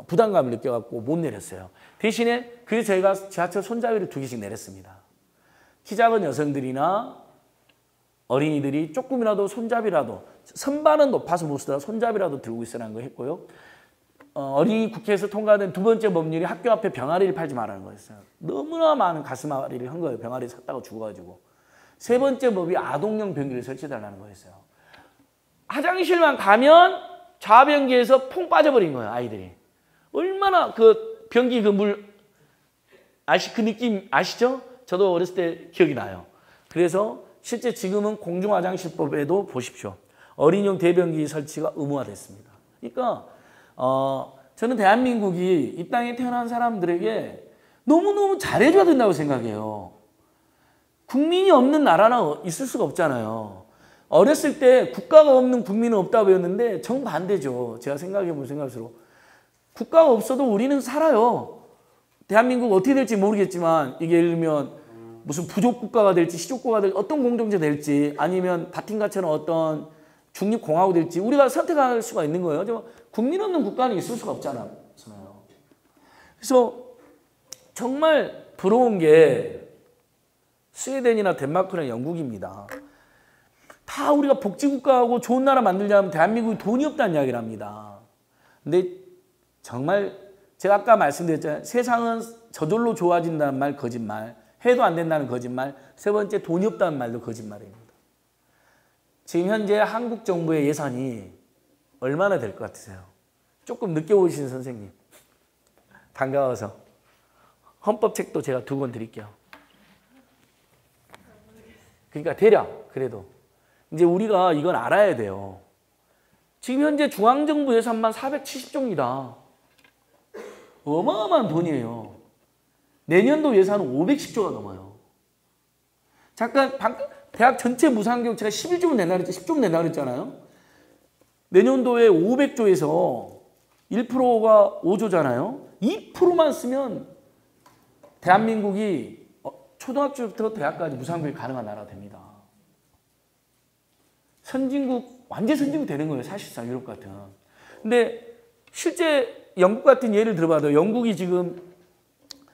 부담감을 느껴갖고 못 내렸어요. 대신에 그래서 저희가 지하철 손잡이를 2개씩 내렸습니다. 키 작은 여성들이나 어린이들이 조금이라도 손잡이라도 선반은 높아서 못 쓰더라도 손잡이라도 들고 있으라는 거 했고요. 어린이 국회에서 통과된 2번째 법률이 학교 앞에 병아리를 팔지 말라는 거였어요. 너무나 많은 가슴앓이를 한 거예요. 병아리 샀다가 죽어가지고. 3번째 법이 아동용 변기를 설치해달라는 거였어요. 화장실만 가면 좌변기에서 퐁 빠져버린 거예요. 아이들이. 얼마나 그 변기 그 물 그 느낌 아시죠? 저도 어렸을 때 기억이 나요. 그래서 실제 지금은 공중화장실법에도 보십시오. 어린이용 대변기 설치가 의무화됐습니다. 그러니까 저는 대한민국이 이 땅에 태어난 사람들에게 너무너무 잘해줘야 된다고 생각해요. 국민이 없는 나라는 있을 수가 없잖아요. 어렸을 때 국가가 없는 국민은 없다 배웠는데 정반대죠. 제가 생각해보면 생각할수록. 국가가 없어도 우리는 살아요. 대한민국 어떻게 될지 모르겠지만 이게 예를 들면 무슨 부족 국가가 될지 시족 국가가 될지 어떤 공동체 될지 아니면 바틴가처럼 어떤 중립공화국 될지 우리가 선택할 수가 있는 거예요. 국민 없는 국가는 있을 수가 없잖아요. 그래서 정말 부러운 게 스웨덴이나 덴마크나 영국입니다. 다 우리가 복지국가하고 좋은 나라 만들자면 대한민국이 돈이 없다는 이야기를 합니다. 근데 정말 제가 아까 말씀드렸잖아요. 세상은 저절로 좋아진다는 말 거짓말, 해도 안 된다는 거짓말, 3번째 돈이 없다는 말도 거짓말입니다. 지금 현재 한국 정부의 예산이 얼마나 될 것 같으세요? 조금 늦게 오신 선생님. 반가워서. 헌법책도 제가 2권 드릴게요. 그러니까 대략 그래도. 이제 우리가 이건 알아야 돼요. 지금 현재 중앙정부 예산만 470조입니다. 어마어마한 돈이에요. 내년도 예산은 510조가 넘어요. 잠깐 대학 전체 무상교육 제가 11조면 낸다 그랬죠. 10조면 낸다 그랬잖아요. 내년도에 500조에서 1%가 5조잖아요. 2%만 쓰면 대한민국이 초등학교부터 대학까지 무상교육 가능한 나라가 됩니다. 선진국, 완전 선진국 되는 거예요. 사실상 유럽 같은. 근데 실제 영국 같은 예를 들어봐도 영국이 지금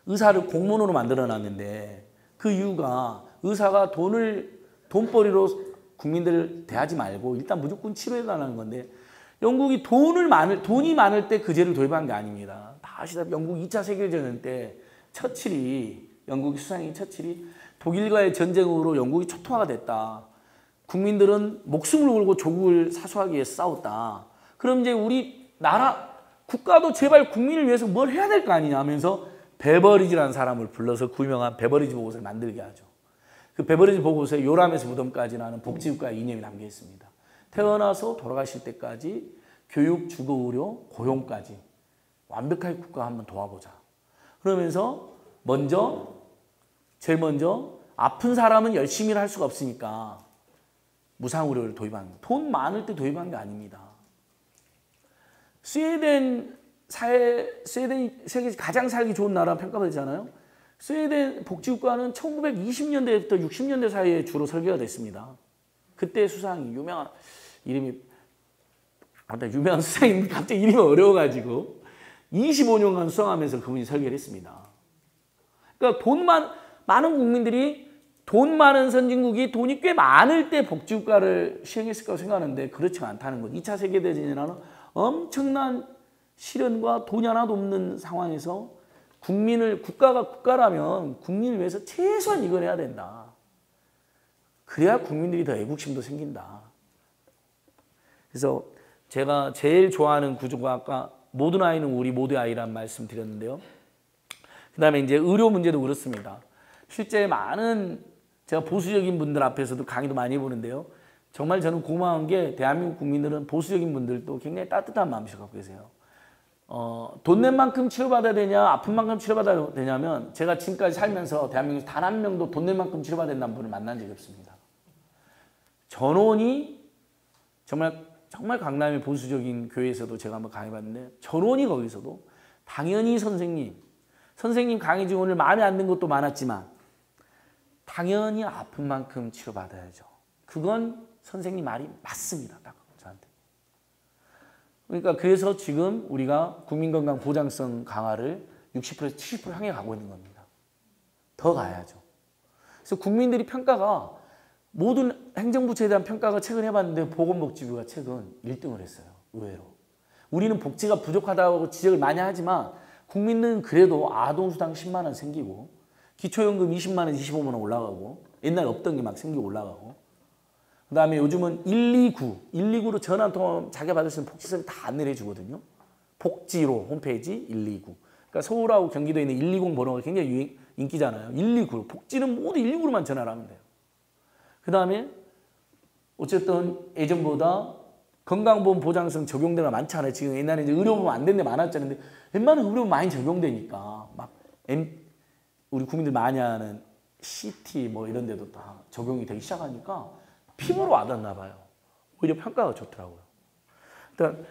의사를 공무원으로 만들어놨는데 그 이유가 의사가 돈벌이로 국민들을 대하지 말고 일단 무조건 치료해달라는 건데 영국이 돈이 많을 때 그 제를 도입한 게 아닙니다. 다 아시다시피 영국 2차 세계대전 때 영국의 수상인 처칠이 독일과의 전쟁으로 영국이 초토화가 됐다. 국민들은 목숨을 걸고 조국을 사수하기 위해 싸웠다. 그럼 이제 우리 국가도 제발 국민을 위해서 뭘 해야 될 거 아니냐 하면서 베버리지라는 사람을 불러서 그 유명한 베버리지 보고서를 만들게 하죠. 그 베버리지 보고서에 요람에서 무덤까지라는 복지국가의 이념이 담겨 있습니다. 태어나서 돌아가실 때까지 교육, 주거, 의료, 고용까지 완벽하게 국가가 한번 도와보자. 그러면서 제일 먼저 아픈 사람은 열심히 할 수가 없으니까 무상의료를 도입한 거예요. 돈 많을 때 도입한 게 아닙니다. 스웨덴 세계 가장 살기 좋은 나라 평가받잖아요. 스웨덴 복지국가는 1920년대부터 60년대 사이에 주로 설계가 됐습니다. 그때 수상이 유명한 수상인 갑자기 이름이 어려워가지고 25년간 수상하면서 그분이 설계를 했습니다. 그러니까 많은 국민들이 돈 많은 선진국이 돈이 꽤 많을 때 복지국가를 시행했을 거라고 생각하는데 그렇지 않다는 것. 2차 세계대전이라는 엄청난 시련과 돈이 하나도 없는 상황에서 국가라면 국민을 위해서 최소한 이걸 해야 된다. 그래야 국민들이 더 애국심도 생긴다. 그래서 제가 제일 좋아하는 구조가 아까 모든 아이는 우리 모두의 아이란 말씀 드렸는데요. 그 다음에 이제 의료 문제도 그렇습니다. 실제 제가 보수적인 분들 앞에서도 강의도 많이 보는데요. 정말 저는 고마운 게 대한민국 국민들은 보수적인 분들도 굉장히 따뜻한 마음을 갖고 계세요. 돈 낸 만큼 치료받아야 되냐, 아픈 만큼 치료받아야 되냐면 제가 지금까지 살면서 대한민국에서 단 한 명도 돈 낸 만큼 치료받아야 된다는 분을 만난 적이 없습니다. 전원이 정말 강남의 보수적인 교회에서도 제가 한번 강의받는데 전원이 거기서도 당연히 선생님 강의 중 오늘 마음에 안 드는 것도 많았지만 당연히 아픈 만큼 치료받아야죠. 그건 선생님 말이 맞습니다. 딱 저한테. 그러니까 그래서 지금 우리가 국민건강보장성 강화를 60%에서 70% 향해 가고 있는 겁니다. 더 가야죠. 그래서 국민들이 평가가 모든 행정부처에 대한 평가가 최근 해봤는데 보건복지부가 최근 1등을 했어요. 의외로. 우리는 복지가 부족하다고 지적을 많이 하지만 국민은 그래도 아동수당 10만 원 생기고 기초연금 20만 원, 25만 원 올라가고 옛날에 없던 게 막 생기고 올라가고 그 다음에 요즘은 129로 전화 한 통 자기가 받을 수 있는 복지 서비스 다 안내를 해주거든요. 복지로 홈페이지 129. 그러니까 서울하고 경기도에 있는 120 번호가 굉장히 인기잖아요. 129. 복지는 모두 129로만 전화를 하면 돼요. 그 다음에 어쨌든 예전보다 건강보험 보장성 적용대가 많지 않아요. 지금 옛날에 이제 의료보험 안 된 데 많았잖아요. 근데 웬만한 의료보험 많이 적용되니까 우리 국민들 많이 하는 CT 뭐 이런 데도 다 적용이 되기 시작하니까 피부로 와닿나 봐요. 오히려 평가가 좋더라고요. 일단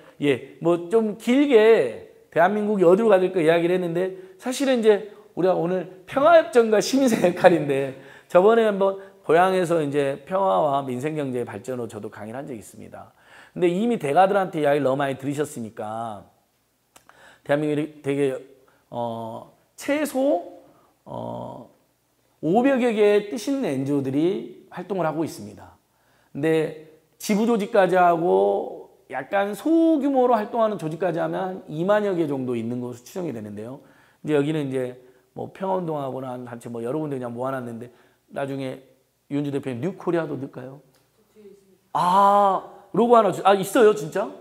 뭐 좀 길게 대한민국이 어디로 가야 될까 이야기를 했는데 사실은 이제 우리가 오늘 평화협정과 시민사회 역할인데 저번에 한번 고향에서 이제 평화와 민생경제의 발전으로 저도 강의를 한 적이 있습니다. 근데 이미 대가들한테 이야기를 너무 많이 들으셨으니까 대한민국이 되게 최소 500여 개의 뜻 있는 NGO들이 활동을 하고 있습니다. 근데 지부 조직까지 하고 약간 소규모로 활동하는 조직까지 하면 2만여 개 정도 있는 것으로 추정이 되는데요. 이제 여기는 이제 뭐 평화운동하거나 한 단체 뭐 여러 군데 그냥 모아놨는데 나중에 윤주 대표님 뉴코리아도 넣을까요? 로고 하나 있어요 진짜?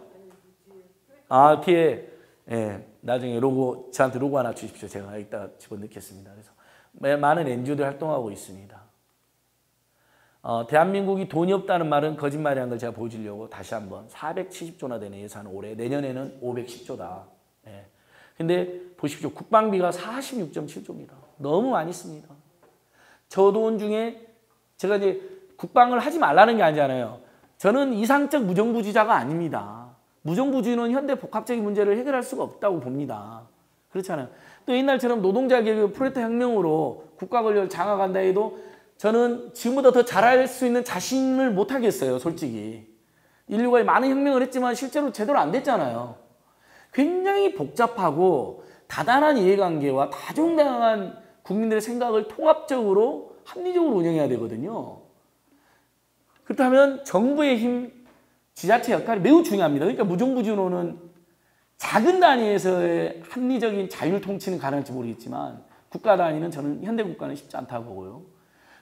뒤에 나중에 저한테 로고 하나 주십시오. 제가 이따 집어넣겠습니다. 그래서 많은 NGO들 활동하고 있습니다. 대한민국이 돈이 없다는 말은 거짓말이라는 걸 제가 보여주려고 다시 한번 470조나 되는 예산을 올해 내년에는 510조다. 근데 보십시오. 국방비가 46.7조입니다. 너무 많이 씁니다. 저 돈 중에 제가 이제 국방을 하지 말라는 게 아니잖아요. 저는 이상적 무정부주의자가 아닙니다. 무정부주의는 현대 복합적인 문제를 해결할 수가 없다고 봅니다. 그렇잖아요. 또 옛날처럼 노동자 계급 프롤레타 혁명으로 국가 권력을 장악한다 해도 저는 지금보다 더 잘할 수 있는 자신을 못 하겠어요. 솔직히. 인류가 많은 혁명을 했지만 실제로 제대로 안 됐잖아요. 굉장히 복잡하고 다단한 이해관계와 다종다양한 국민들의 생각을 통합적으로 합리적으로 운영해야 되거든요. 그렇다면 정부의 힘, 지자체 역할이 매우 중요합니다. 그러니까 무정부주로는 작은 단위에서의 합리적인 자율 통치는 가능할지 모르겠지만 국가 단위는 저는 현대 국가는 쉽지 않다고 보고요.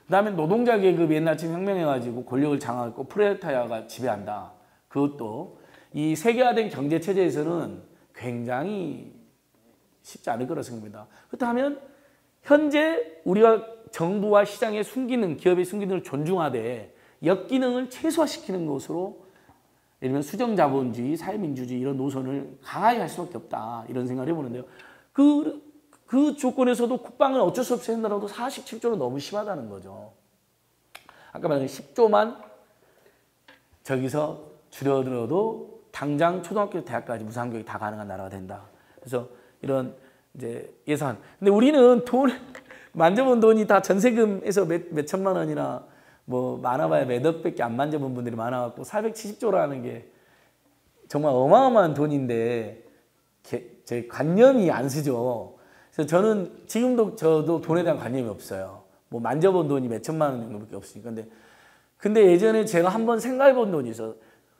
그 다음에 노동자 계급이 옛날처럼 혁명해가지고 권력을 장악하고 프레타리아가 지배한다. 그것도 이 세계화된 경제 체제에서는 굉장히 쉽지 않을 거라 생각합니다. 그렇다면 현재 우리가 정부와 시장의 순기능, 기업의 순기능을 존중하되 역기능을 최소화시키는 것으로 예를 들면 수정자본주의, 사회민주주의 이런 노선을 강하게 할 수밖에 없다. 이런 생각을 해보는데요. 그 조건에서도 국방은 어쩔 수 없이 한다라도 47조는 너무 심하다는 거죠. 아까 말한 10조만 저기서 줄여들어도 당장 초등학교, 대학까지 무상교육이 다 가능한 나라가 된다. 그래서 이런 이제 예산. 근데 우리는 만져본 돈이 다 전세금에서 몇 천만 원이나 뭐 많아봐야 몇 억밖에 안 만져본 분들이 많아갖고 470조라는 게 정말 어마어마한 돈인데 제 관념이 안 쓰죠. 그래서 저는 지금도 저도 돈에 대한 관념이 없어요. 뭐 만져본 돈이 몇 천만 원 정도밖에 없으니까. 근데 예전에 제가 한번 생각해본 돈이 있어요.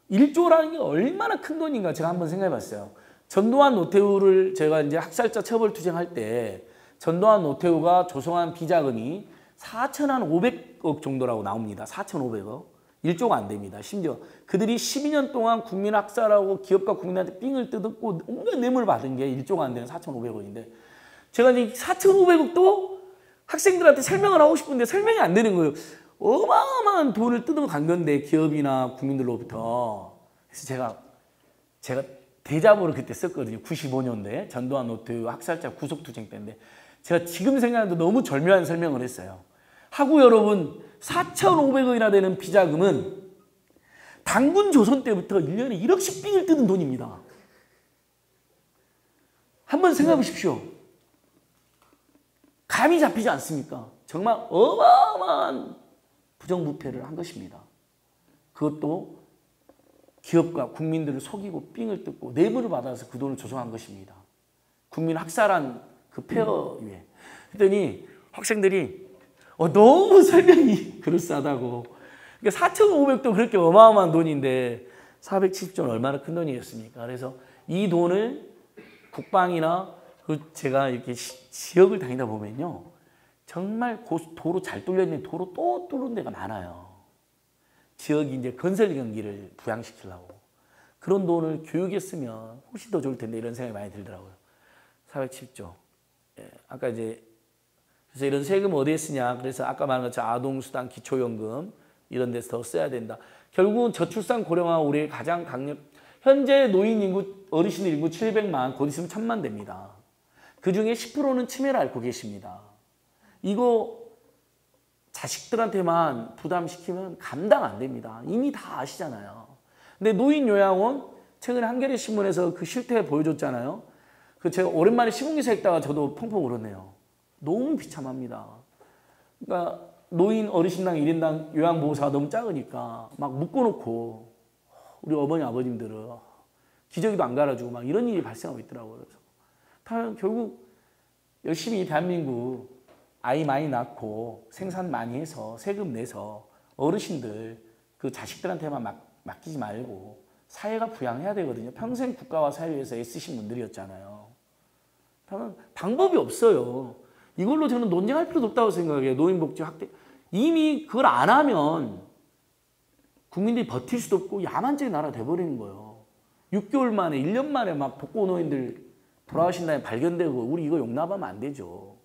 1조라는 게 얼마나 큰 돈인가 제가 한번 생각해봤어요. 전두환 노태우를 제가 이제 학살자 처벌 투쟁할 때 전두환 노태우가 조성한 비자금이 4,500억 정도라고 나옵니다. 4,500억. 1조가 안 됩니다. 심지어 그들이 12년 동안 국민 학살하고 기업과 국민한테 삥을 뜯었고 온갖 뇌물 받은 게 1조가 안 되는 4,500억인데 제가 이제 4,500억도 학생들한테 설명을 하고 싶은데 설명이 안 되는 거예요. 어마어마한 돈을 뜯어간 건데 기업이나 국민들로부터. 그래서 제가 대자보를 그때 썼거든요. 95년도에 전두환 노태우 학살자 구속투쟁 때인데 제가 지금 생각해도 너무 절묘한 설명을 했어요. 하고 여러분 4,500억이나 되는 비자금은 당군 조선 때부터 1년에 1억씩 삥을 뜯은 돈입니다. 한번 생각해 보십시오. 감이 잡히지 않습니까? 정말 어마어마한 부정부패를 한 것입니다. 그것도 기업과 국민들을 속이고 삥을 뜯고 뇌물을 받아서 그 돈을 조성한 것입니다. 국민 학살한 그 폐허 위에. 그랬더니 학생들이 너무 설명이 그럴싸하다고. 그러니까 4,500도 그렇게 어마어마한 돈인데 470조는 얼마나 큰 돈이었습니까? 그래서 이 돈을 국방이나 제가 이렇게 지역을 다니다 보면요. 정말 도로 잘 뚫려있는 도로 또 뚫는 데가 많아요. 지역이 이제 건설 경기를 부양시키려고. 그런 돈을 교육에 쓰면 훨씬 더 좋을 텐데 이런 생각이 많이 들더라고요. 470조. 예, 아까 이제 그래서 이런 세금 어디에 쓰냐. 그래서 아까 말한 것처럼 아동수당, 기초연금 이런 데서 더 써야 된다. 결국은 저출산 고령화 우리의 가장 현재 노인 인구, 어르신들 인구 700만, 곧 있으면 1,000만 됩니다. 그중에 10%는 치매를 앓고 계십니다. 이거 자식들한테만 부담시키면 감당 안 됩니다. 이미 다 아시잖아요. 근데 노인요양원 최근에 한겨레 신문에서 그 실태 보여줬잖아요. 그 제가 오랜만에 시공기사 읽다가 저도 펑펑 울었네요. 너무 비참합니다. 그러니까 노인 어르신당 1인당 요양보호사가 너무 작으니까 막 묶어놓고 우리 어머니 아버님들은 기저귀도 안 갈아주고 막 이런 일이 발생하고 있더라고요. 그래서 결국 열심히 대한민국 아이 많이 낳고 생산 많이 해서 세금 내서 어르신들 그 자식들한테만 맡기지 말고 사회가 부양해야 되거든요. 평생 국가와 사회에 위해서 애쓰신 분들이었잖아요. 다만 방법이 없어요. 이걸로 저는 논쟁할 필요도 없다고 생각해요. 노인복지 확대. 이미 그걸 안 하면 국민들이 버틸 수도 없고 야만적인 나라가 돼버리는 거예요. 6개월 만에 1년 만에 막 독거노인들 돌아가신 다음에 발견되고 우리 이거 용납하면 안 되죠.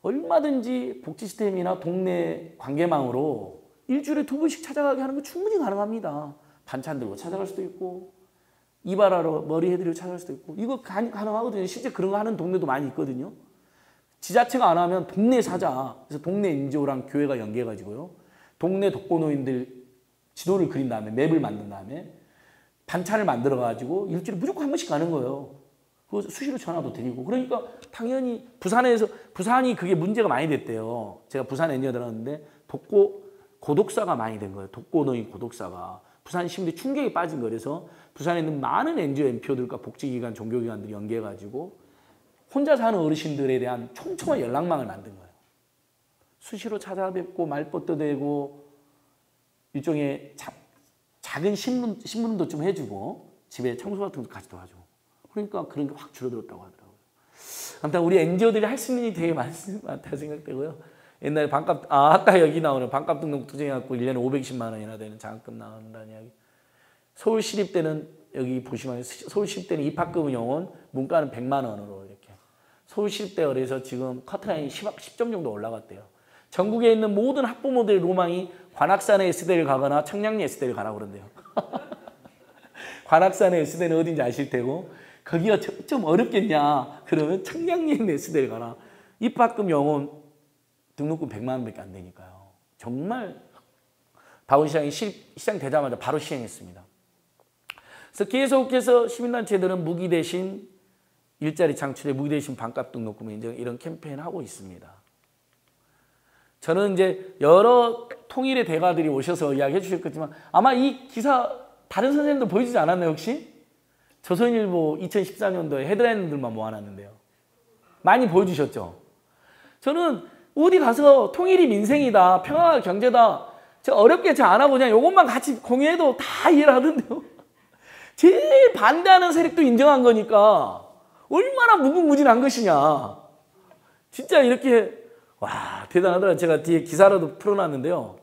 얼마든지 복지 시스템이나 동네 관계망으로 일주일에 2번씩 찾아가게 하는 거 충분히 가능합니다. 반찬 들고 찾아갈 수도 있고 이발하러 머리 해드리고 찾아갈 수도 있고 이거 가능하거든요. 실제 그런 거 하는 동네도 많이 있거든요. 지자체가 안 하면 동네 사자. 그래서 동네 NGO랑 교회가 연계해가지고요. 동네 독거노인들 지도를 그린 다음에 맵을 만든 다음에 반찬을 만들어가지고 일주일에 무조건 한 번씩 가는 거예요. 그 수시로 전화도 드리고. 그러니까 당연히 부산이 그게 문제가 많이 됐대요. 제가 부산 NGO 들었는데 고독사가 많이 된 거예요. 독거노인 고독사가. 부산 시민들이 충격에 빠진 거예요. 그래서 부산에 있는 많은 NGO, NPO들과 복지기관, 종교기관들이 연계해가지고 혼자 사는 어르신들에 대한 촘촘한 연락망을 만든 거예요. 수시로 찾아뵙고 말벗도 대고 일종의 작은 심부름도 좀 해주고 집에 청소 같은 것도 같이 도와주고 그러니까 그런 게 확 줄어들었다고 하더라고요. 아무튼 우리 NGO들이 할 수 있는 일이 되게 많다 생각되고요. 옛날에 반값 아까 여기 나오는 반값 등록 투쟁해갖고 1년에 520만 원이나 되는 장학금 나온다는 이야기. 서울시립대는 여기 보시면 서울시립대는 입학금 영원 문과는 100만 원으로 이렇게 서울시립대 그래서 지금 커트라인이 10점 정도 올라갔대요. 전국에 있는 모든 학부모들의 로망이 관악산의 S대를 가거나 청량리 S대를 가라고 그런대요. 관악산의 S대는 어딘지 아실 테고 거기가 좀 어렵겠냐 그러면 청량리에 있는 S대를 가라. 입학금 영원 등록금 100만 원밖에 안 되니까요. 정말 다운시장이 시작되자마자 바로 시행했습니다. 그래서 계속해서 시민단체들은 무기 대신 일자리 창출에 무기 대신 반값 등록금 인정 이런 캠페인 하고 있습니다. 저는 이제 여러 통일의 대가들이 오셔서 이야기해 주셨겠지만 아마 이 기사 다른 선생님들 보여주지 않았나요 혹시? 조선일보 2014년도에 헤드라인들만 모아놨는데요. 많이 보여주셨죠? 저는 어디 가서 통일이 민생이다, 평화가 경제다, 저 어렵게 저 안 하고 그냥 이것만 같이 공유해도 다 이해를 하던데요. 제일 반대하는 세력도 인정한 거니까 얼마나 무궁무진한 것이냐. 진짜 이렇게 와 대단하더라. 제가 뒤에 기사라도 풀어놨는데요.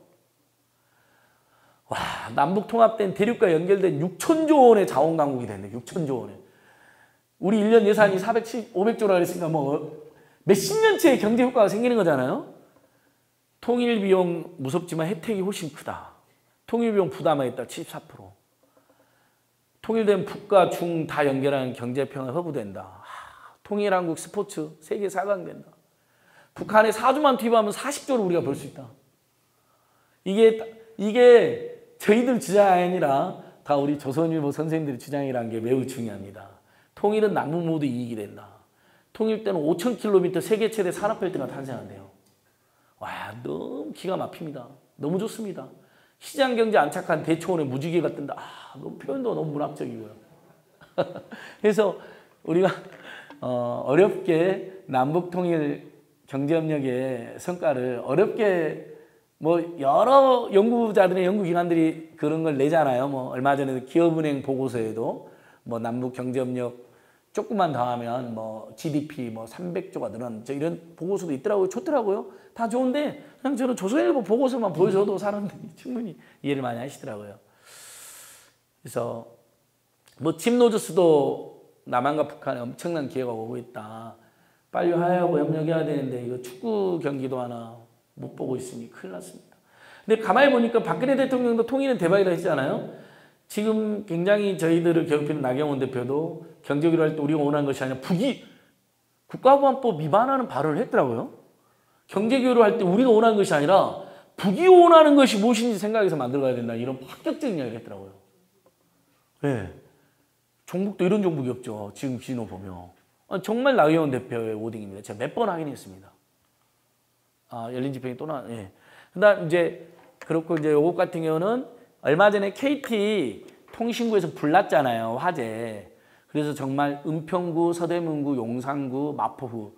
와 남북 통합된 대륙과 연결된 6천조 원의 자원 강국이 됐네. 6천조 원에. 우리 1년 예산이 500조라 그랬으니까 뭐 몇십 년치의 경제 효과가 생기는 거잖아요. 통일 비용 무섭지만 혜택이 훨씬 크다. 통일 비용 부담하겠다. 74%. 통일된 북과 중 다 연결하는 경제평화 허브된다. 통일한국 스포츠 세계 4강 된다. 북한에 4주만 투입하면 40조를 우리가 벌 수 있다. 이게 저희들 주장이 아니라 다 우리 조선일보 선생님들의 주장이라는 게 매우 중요합니다. 통일은 남북 모두 이익이 된다. 통일 때는 5,000km 세계 최대 산업벨트가 탄생한대요. 와 너무 기가 막힙니다. 너무 좋습니다. 시장경제 안착한 대초원에 무지개가 뜬다. 너무 표현도 너무 문학적이고요. 그래서 우리가 어렵게 남북통일 경제협력의 성과를 어렵게 뭐 여러 연구자들의 연구기관들이 그런 걸 내잖아요. 뭐 얼마 전에 기업은행 보고서에도 뭐 남북경제협력 조금만 더 하면 뭐 GDP 뭐 300조가 늘어난 이런 보고서도 있더라고요. 좋더라고요. 다 좋은데 그냥 저는 조선일보 보고서만 보여줘도 사람들이 충분히 이해를 많이 하시더라고요. 그래서 뭐 칩노저스도 남한과 북한에 엄청난 기회가 오고 있다. 빨리 화해하고 협력해야 되는데 이거 축구 경기도 하나 못 보고 있으니 큰일 났습니다. 근데 가만히 보니까 박근혜 대통령도 통일은 대박이라 했잖아요. 지금 굉장히 저희들을 괴롭히는 나경원 대표도 경제기로 할 때 우리가 원하는 것이 아니라 국가보안법 위반하는 발언을 했더라고요. 경제기로 할 때 우리가 원하는 것이 아니라 북이 원하는 것이 무엇인지 생각해서 만들어가야 된다. 이런 파격적인 이야기를 했더라고요. 네. 종북도 이런 종북이 없죠. 지금 진호 보면. 정말 나경원 대표의 워딩입니다. 제가 몇 번 확인했습니다. 열린 집행이 또 예. 그다음 이제 그렇고 이제 요것 같은 경우는 얼마 전에 KT 통신구에서 불났잖아요. 화재. 그래서 정말 은평구, 서대문구, 용산구, 마포구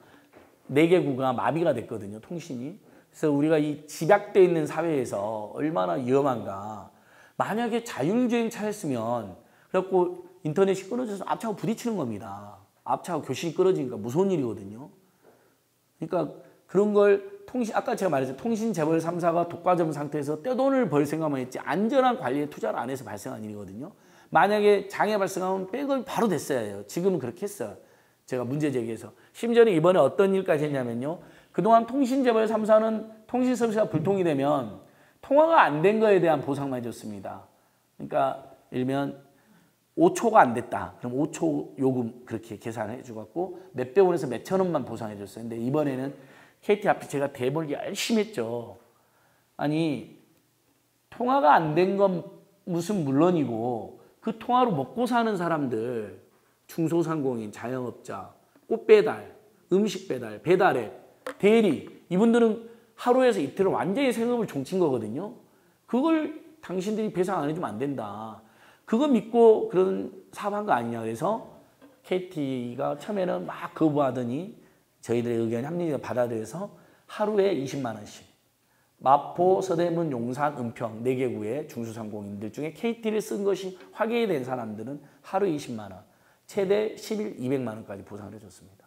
4개 구가 마비가 됐거든요. 통신이. 그래서 우리가 이 집약되어 있는 사회에서 얼마나 위험한가. 만약에 자율주행 차였으면 그래갖고 인터넷이 끊어져서 앞차하고 부딪히는 겁니다. 앞차하고 교신이 끊어지니까 무서운 일이거든요. 그러니까 그런 걸 아까 제가 말했죠. 통신재벌 3사가 독과점 상태에서 떼돈을 벌 생각만 했지 안전한 관리에 투자를 안 해서 발생한 일이거든요. 만약에 장애 발생하면 백업이 바로 됐어야 해요. 지금은 그렇게 했어요. 제가 문제 제기해서. 심지어는 이번에 어떤 일까지 했냐면요. 그동안 통신재벌 3사는 통신 서비스가 불통이 되면 통화가 안 된 거에 대한 보상만 해줬습니다. 그러니까 예를 들면 5초가 안 됐다. 그럼 5초 요금 그렇게 계산을 해주고 몇백 원에서 몇천 원만 보상해 줬어요. 근데 이번에는 KT 앞에 제가 대벌기 열심히 했죠. 아니 통화가 안 된 건 무슨 물론이고 그 통화로 먹고 사는 사람들 중소상공인, 자영업자, 꽃배달, 음식배달, 배달앱, 대리 이분들은 하루에서 이틀을 완전히 생업을 종친 거거든요. 그걸 당신들이 배상 안 해주면 안 된다. 그거 믿고 그런 사업한 거 아니냐. 그래서 KT가 처음에는 막 거부하더니 저희들의 의견 합리적으로 받아들여서 하루에 20만 원씩 마포, 서대문, 용산, 은평 4개구의 중소상공인들 중에 KT를 쓴 것이 확인이 된 사람들은 하루 20만 원, 최대 10일 200만 원까지 보상을 해줬습니다.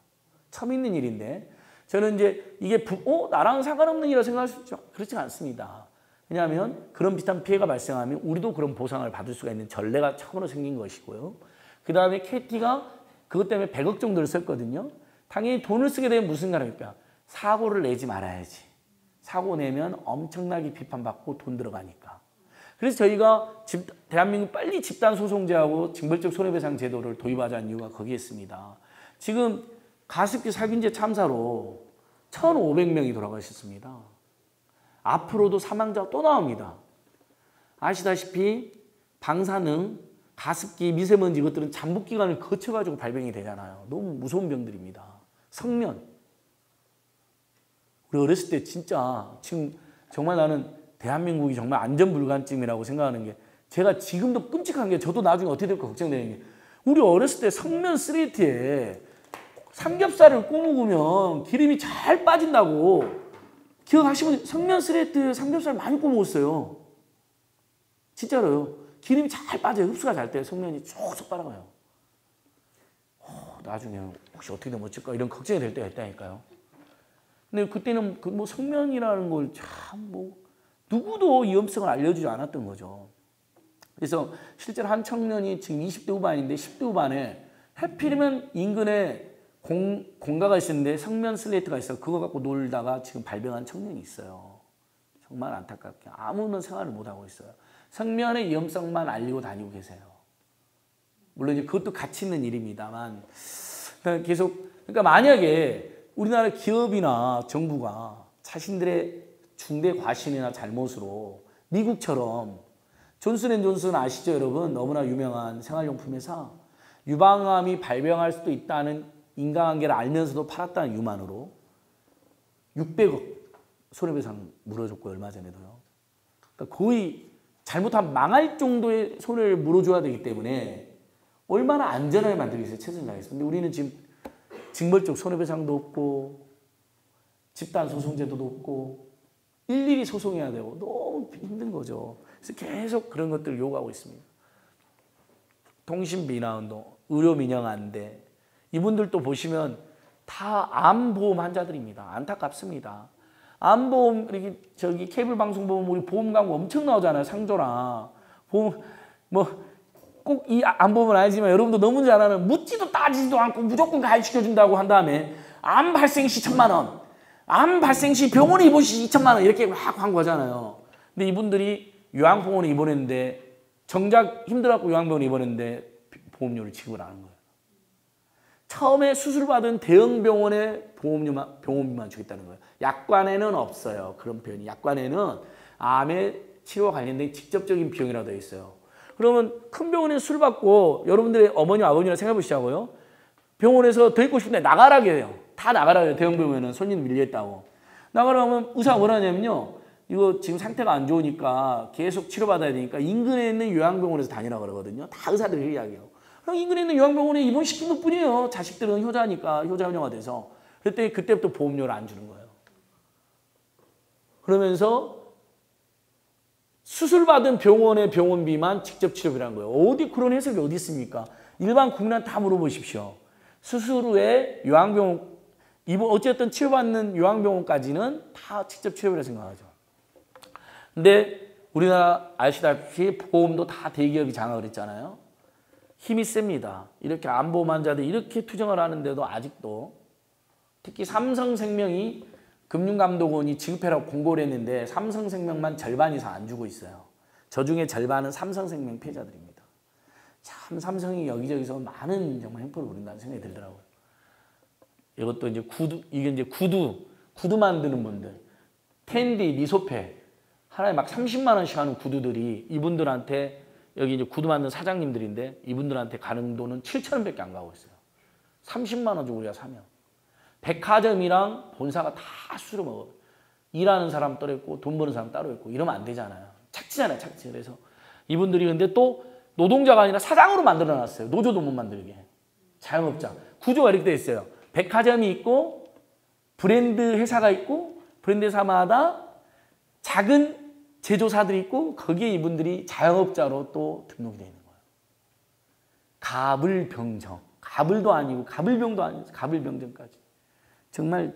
처음 있는 일인데 저는 이제 이게 나랑 상관없는 일이라고 생각할 수 있죠. 그렇지 않습니다. 왜냐하면 그런 비슷한 피해가 발생하면 우리도 그런 보상을 받을 수가 있는 전례가 처음으로 생긴 것이고요. 그 다음에 KT가 그것 때문에 100억 정도를 썼거든요. 당연히 돈을 쓰게 되면 무슨 말입니까? 사고를 내지 말아야지. 사고 내면 엄청나게 비판받고 돈 들어가니까. 그래서 저희가 대한민국 빨리 집단소송제하고 징벌적 손해배상 제도를 도입하자는 이유가 거기에 있습니다. 지금 가습기 살균제 참사로 1,500명이 돌아가셨습니다. 앞으로도 사망자가 또 나옵니다. 아시다시피 방사능, 가습기, 미세먼지 이것들은 잠복기간을 거쳐가지고 발병이 되잖아요. 너무 무서운 병들입니다. 성면. 우리 어렸을 때 진짜 지금 정말 나는 대한민국이 정말 안전불감증이라고 생각하는 게 제가 지금도 끔찍한 게 저도 나중에 어떻게 될까 걱정되는 게 우리 어렸을 때 성면 쓰레기에 삼겹살을 구워 먹으면 기름이 잘 빠진다고 기억하시면 성면 쓰레기 삼겹살 많이 구워 먹었어요. 진짜로요. 기름이 잘 빠져요. 흡수가 잘 돼요. 성면이 쏙쏙 빨아가요. 나중에 혹시 어떻게 되면 어쩔까 이런 걱정이 될 때가 있다니까요. 근데 그때는 뭐 성면이라는 걸 참 뭐 누구도 위험성을 알려주지 않았던 거죠. 그래서 실제로 한 청년이 지금 20대 후반인데 10대 후반에 하필이면 인근에 공가가 있었는데 성면 슬레이트가 있어 그거 갖고 놀다가 지금 발병한 청년이 있어요. 정말 안타깝게 아무런 생활을 못하고 있어요. 성면의 위험성만 알리고 다니고 계세요. 물론 이제 그것도 가치 있는 일입니다만 그러니까 만약에 우리나라 기업이나 정부가 자신들의 중대 과실이나 잘못으로 미국처럼 존슨앤존슨 아시죠 여러분? 너무나 유명한 생활용품 회사 유방암이 발병할 수도 있다는 인과관계를 알면서도 팔았다는 유만으로 600억 손해배상 물어줬고 얼마 전에도요. 그러니까 거의 잘못하면 망할 정도의 손해를 물어줘야 되기 때문에 얼마나 안전하게 만들기 위해서 최선을 다했습니다. 근데 우리는 지금 징벌적 손해배상도 없고 집단소송제도도 없고 일일이 소송해야 되고 너무 힘든 거죠. 그래서 계속 그런 것들을 요구하고 있습니다. 통신비나운동, 의료민영안대 이분들도 보시면 다 암보험 환자들입니다. 안타깝습니다. 암보험 이렇게 저기 케이블 방송 보면 우리 보험 광고 엄청 나오잖아요. 상조랑 보험 뭐 꼭 이 암보험은 아니지만 여러분도 너무 잘 아는 묻지도 따지지도 않고 무조건 가입시켜준다고 한 다음에 암 발생 시 1,000만 원, 암 발생 시 병원에 입원시 2,000만 원 이렇게 막 광고하잖아요. 근데 이분들이 요양병원에 입원했는데 정작 힘들어갖고 요양병원에 입원했는데 보험료를 지급을 안 하는 거예요. 처음에 수술받은 대형 병원에 병원비만 주겠다는 거예요. 약관에는 없어요. 그런 표현이. 약관에는 암의 치료와 관련된 직접적인 비용이라고 되어 있어요. 그러면 큰 병원에 술 받고 여러분들의 어머니, 아버님이랑 생각해 보시자고요. 병원에서 더 있고 싶은데 나가라고 해요. 다 나가라고 해요. 대형 병원에는 손님 밀려있다고. 나가라면 의사가 뭐라 하냐면요. 이거 지금 상태가 안 좋으니까 계속 치료받아야 되니까 인근에 있는 요양병원에서 다니라고 그러거든요. 다 의사들이 이야기해요. 그럼 인근에 있는 요양병원에 입원시킨 것 뿐이에요. 자식들은 효자니까, 효자 효녀가 돼서. 그랬더니 그때부터 보험료를 안 주는 거예요. 그러면서 수술받은 병원의 병원비만 직접 치료비라는 거예요. 어디 그런 해석이 어디 있습니까? 일반 국민한테 다 물어보십시오. 수술 후에 요양병원, 어쨌든 치료받는 요양병원까지는 다 직접 치료비라 생각하죠. 근데 우리나라 아시다시피 보험도 다 대기업이 장악을 했잖아요. 힘이 셉니다. 이렇게 암보험 환자들이 이렇게 투정을 하는데도 아직도 특히 삼성생명이 금융감독원이 지급해라고 공고를 했는데 삼성생명만 절반 이상 안 주고 있어요. 저 중에 절반은 삼성생명 피해자들입니다. 참 삼성이 여기저기서 많은 정말 행포를 부린다는 생각이 들더라고요. 이것도 이제 이게 이제 구두 만드는 분들, 텐디, 리소페 하나에 막 30만 원씩 하는 구두들이 이분들한테 여기 이제 구두 만드는 사장님들인데 이분들한테 가는 돈은 7,000원밖에 안 가고 있어요. 30만 원 주고 우리가 사면. 백화점이랑 본사가 다 수수료 먹어요. 일하는 사람 따로 있고 돈 버는 사람 따로 있고 이러면 안 되잖아요. 착취잖아요, 착취. 그래서 이분들이 근데 또 노동자가 아니라 사장으로 만들어놨어요. 노조도 못 만들게. 자영업자. 구조가 이렇게 돼 있어요. 백화점이 있고 브랜드 회사가 있고 브랜드 회사마다 작은 제조사들이 있고 거기에 이분들이 자영업자로 또 등록이 되어 있는 거예요. 가불병정. 가불도 아니고 가불병도 아니고 가불병정까지. 정말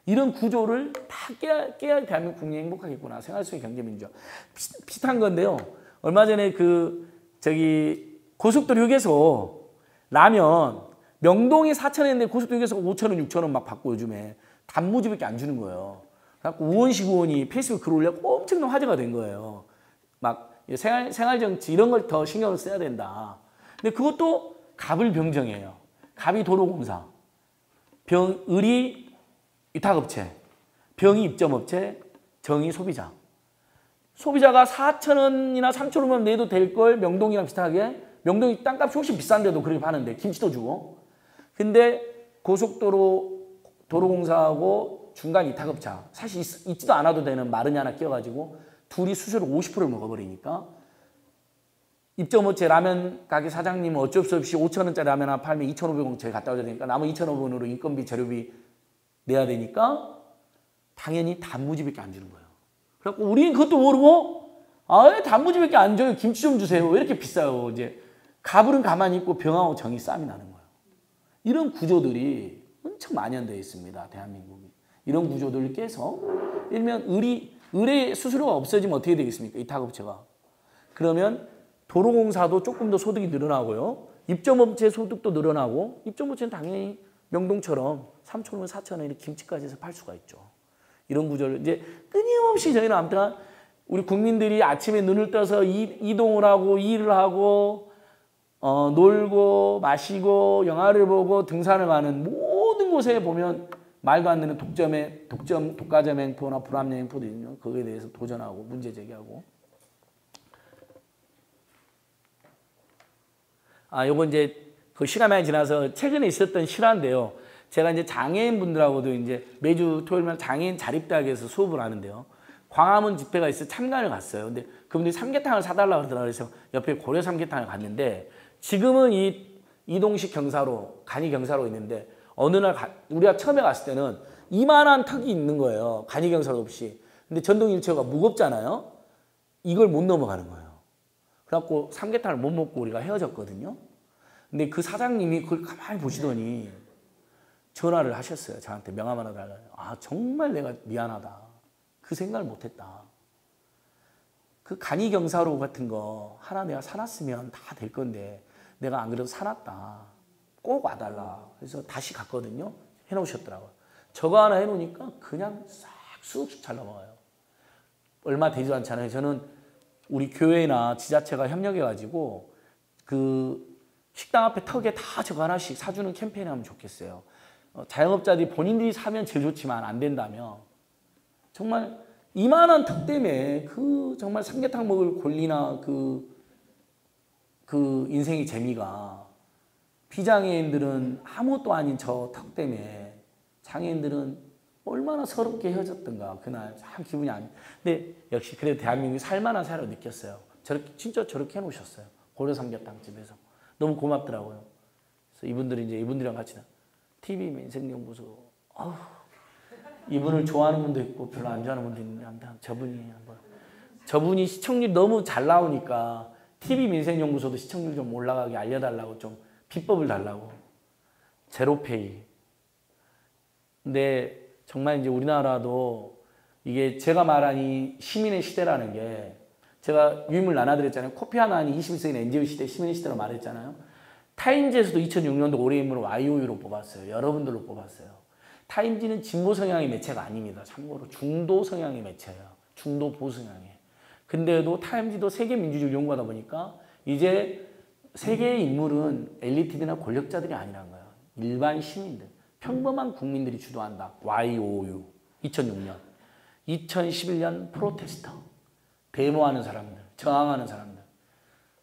이런 구조를 다 깨야 대한민국 국민이 행복하겠구나. 생활 속의 경제민주화. 비슷한 건데요. 얼마 전에 고속도로 휴게소 라면 명동이 4,000원인데 고속도로 휴게소가 5,000원, 6,000원 막 받고 요즘에 단무지밖에 안 주는 거예요. 그래갖고 우원식 의원이 페이스북 글을 올려고 엄청난 화제가 된 거예요. 막 생활정치 이런 걸 더 신경을 써야 된다. 근데 그것도 갑을병정이에요. 갑이 도로공사, 을이 위탁업체, 병이 입점업체, 정이 소비자. 소비자가 4,000원이나 3,000원만 내도 될 걸 명동이랑 비슷하게 명동이 땅값이 훨씬 비싼데도 그렇게 파는데 김치도 주고. 근데 고속도로 도로공사하고 중간 위탁업자 사실 있지도 않아도 되는 마른이 하나 끼워가지고 둘이 수수료 50%를 먹어버리니까 입점업체 라면 가게 사장님은 어쩔 수 없이 5,000원짜리 라면 하나 팔면 2,500원 저희 갖다 줘야 되니까 남은 2,500원으로 인건비 재료비 내야 되니까 당연히 단무지밖에 안 주는 거예요. 그래갖고 우리는 그것도 모르고 왜 단무지밖에 안 줘요? 김치 좀 주세요. 왜 이렇게 비싸요? 이제 가불은 가만히 있고 병하고 정이 싸움이 나는 거예요. 이런 구조들이 엄청 만연되어 있습니다. 대한민국이. 이런 구조들을 깨서 일면 을의 수수료가 없어지면 어떻게 되겠습니까? 위탁업체가. 그러면 도로공사도 조금 더 소득이 늘어나고요. 입점업체 소득도 늘어나고 입점업체는 당연히 명동처럼 3,000원, 4,000원에 김치까지 해서 팔 수가 있죠. 이런 구조를 이제 끊임없이 저희는 아무튼 우리 국민들이 아침에 눈을 떠서 이동을 하고 일을 하고 놀고 마시고 영화를 보고 등산을 가는 모든 곳에 보면 말도 안 되는 독과점 행포나 불합리한 행포도 있는 거기에 대해서 도전하고 문제 제기하고. 요거 이제 그 시간이 많이 지나서 최근에 있었던 실화인데요. 제가 이제 장애인분들하고도 이제 매주 토요일마다 장애인 자립대학에서 수업을 하는데요. 광화문 집회가 있어 참관을 갔어요. 근데 그분들이 삼계탕을 사달라고 그러더라고요. 그래서 옆에 고려 삼계탕을 갔는데 지금은 이동식 경사로, 간이 경사로 있는데 어느 날 우리가 처음에 갔을 때는 이만한 턱이 있는 거예요. 간이 경사로 없이. 근데 전동 휠체어가 무겁잖아요. 이걸 못 넘어가는 거예요. 그래갖고 삼계탕을 못 먹고 우리가 헤어졌거든요. 근데 그 사장님이 그걸 가만히 보시더니 전화를 하셨어요. 저한테 명함 하나 달라요. 정말 내가 미안하다. 그 생각을 못했다. 그 간이경사로 같은 거 하나 내가 사놨으면 다 될 건데 내가 안 그래도 사놨다. 꼭 와달라. 그래서 다시 갔거든요. 해놓으셨더라고요. 저거 하나 해놓으니까 그냥 싹 쑥쑥 잘 넘어가요. 얼마 되지도 않잖아요. 저는 우리 교회나 지자체가 협력해가지고 그 식당 앞에 턱에 다 저거 하나씩 사주는 캠페인 하면 좋겠어요. 자영업자들이 본인들이 사면 제일 좋지만 안 된다면 정말 이만한 턱 때문에 그 정말 삼계탕 먹을 권리나 그 인생의 재미가 비장애인들은 아무것도 아닌 저 턱 때문에 장애인들은 얼마나 서럽게 헤어졌던가 그날 참 기분이 안. 근데 역시 그래도 대한민국이 살만한 사회로 느꼈어요. 진짜 저렇게 해놓으셨어요. 고려 삼계탕집에서 너무 고맙더라고요. 그래서 이분들이랑 같이 TV 민생연구소. 이분을 좋아하는 분도 있고 별로 안 좋아하는 분도 있는데 저분이 시청률 너무 잘 나오니까 TV 민생연구소도 시청률 좀 올라가게 알려달라고 좀 비법을 달라고. 제로페이. 근데 정말 이제 우리나라도 이게 제가 말한 이 시민의 시대라는 게 제가 유인물 나눠드렸잖아요. 코피 아난이 21세기 NGO 시대 시민의 시대로 말했잖아요. 타임지에서도 2006년도 올해의 인물을 YOU로 뽑았어요. 여러분들로 뽑았어요. 타임지는 진보 성향의 매체가 아닙니다. 참고로 중도 성향의 매체예요. 중도 보수성향의. 근데도 타임지도 세계 민주주의를 연구하다 보니까 이제 세계의 인물은 엘리트들이나 권력자들이 아니란 거예요. 일반 시민들, 평범한 국민들이 주도한다. YOU. 2006년. 2011년 프로테스터. 데모하는 사람들, 저항하는 사람들,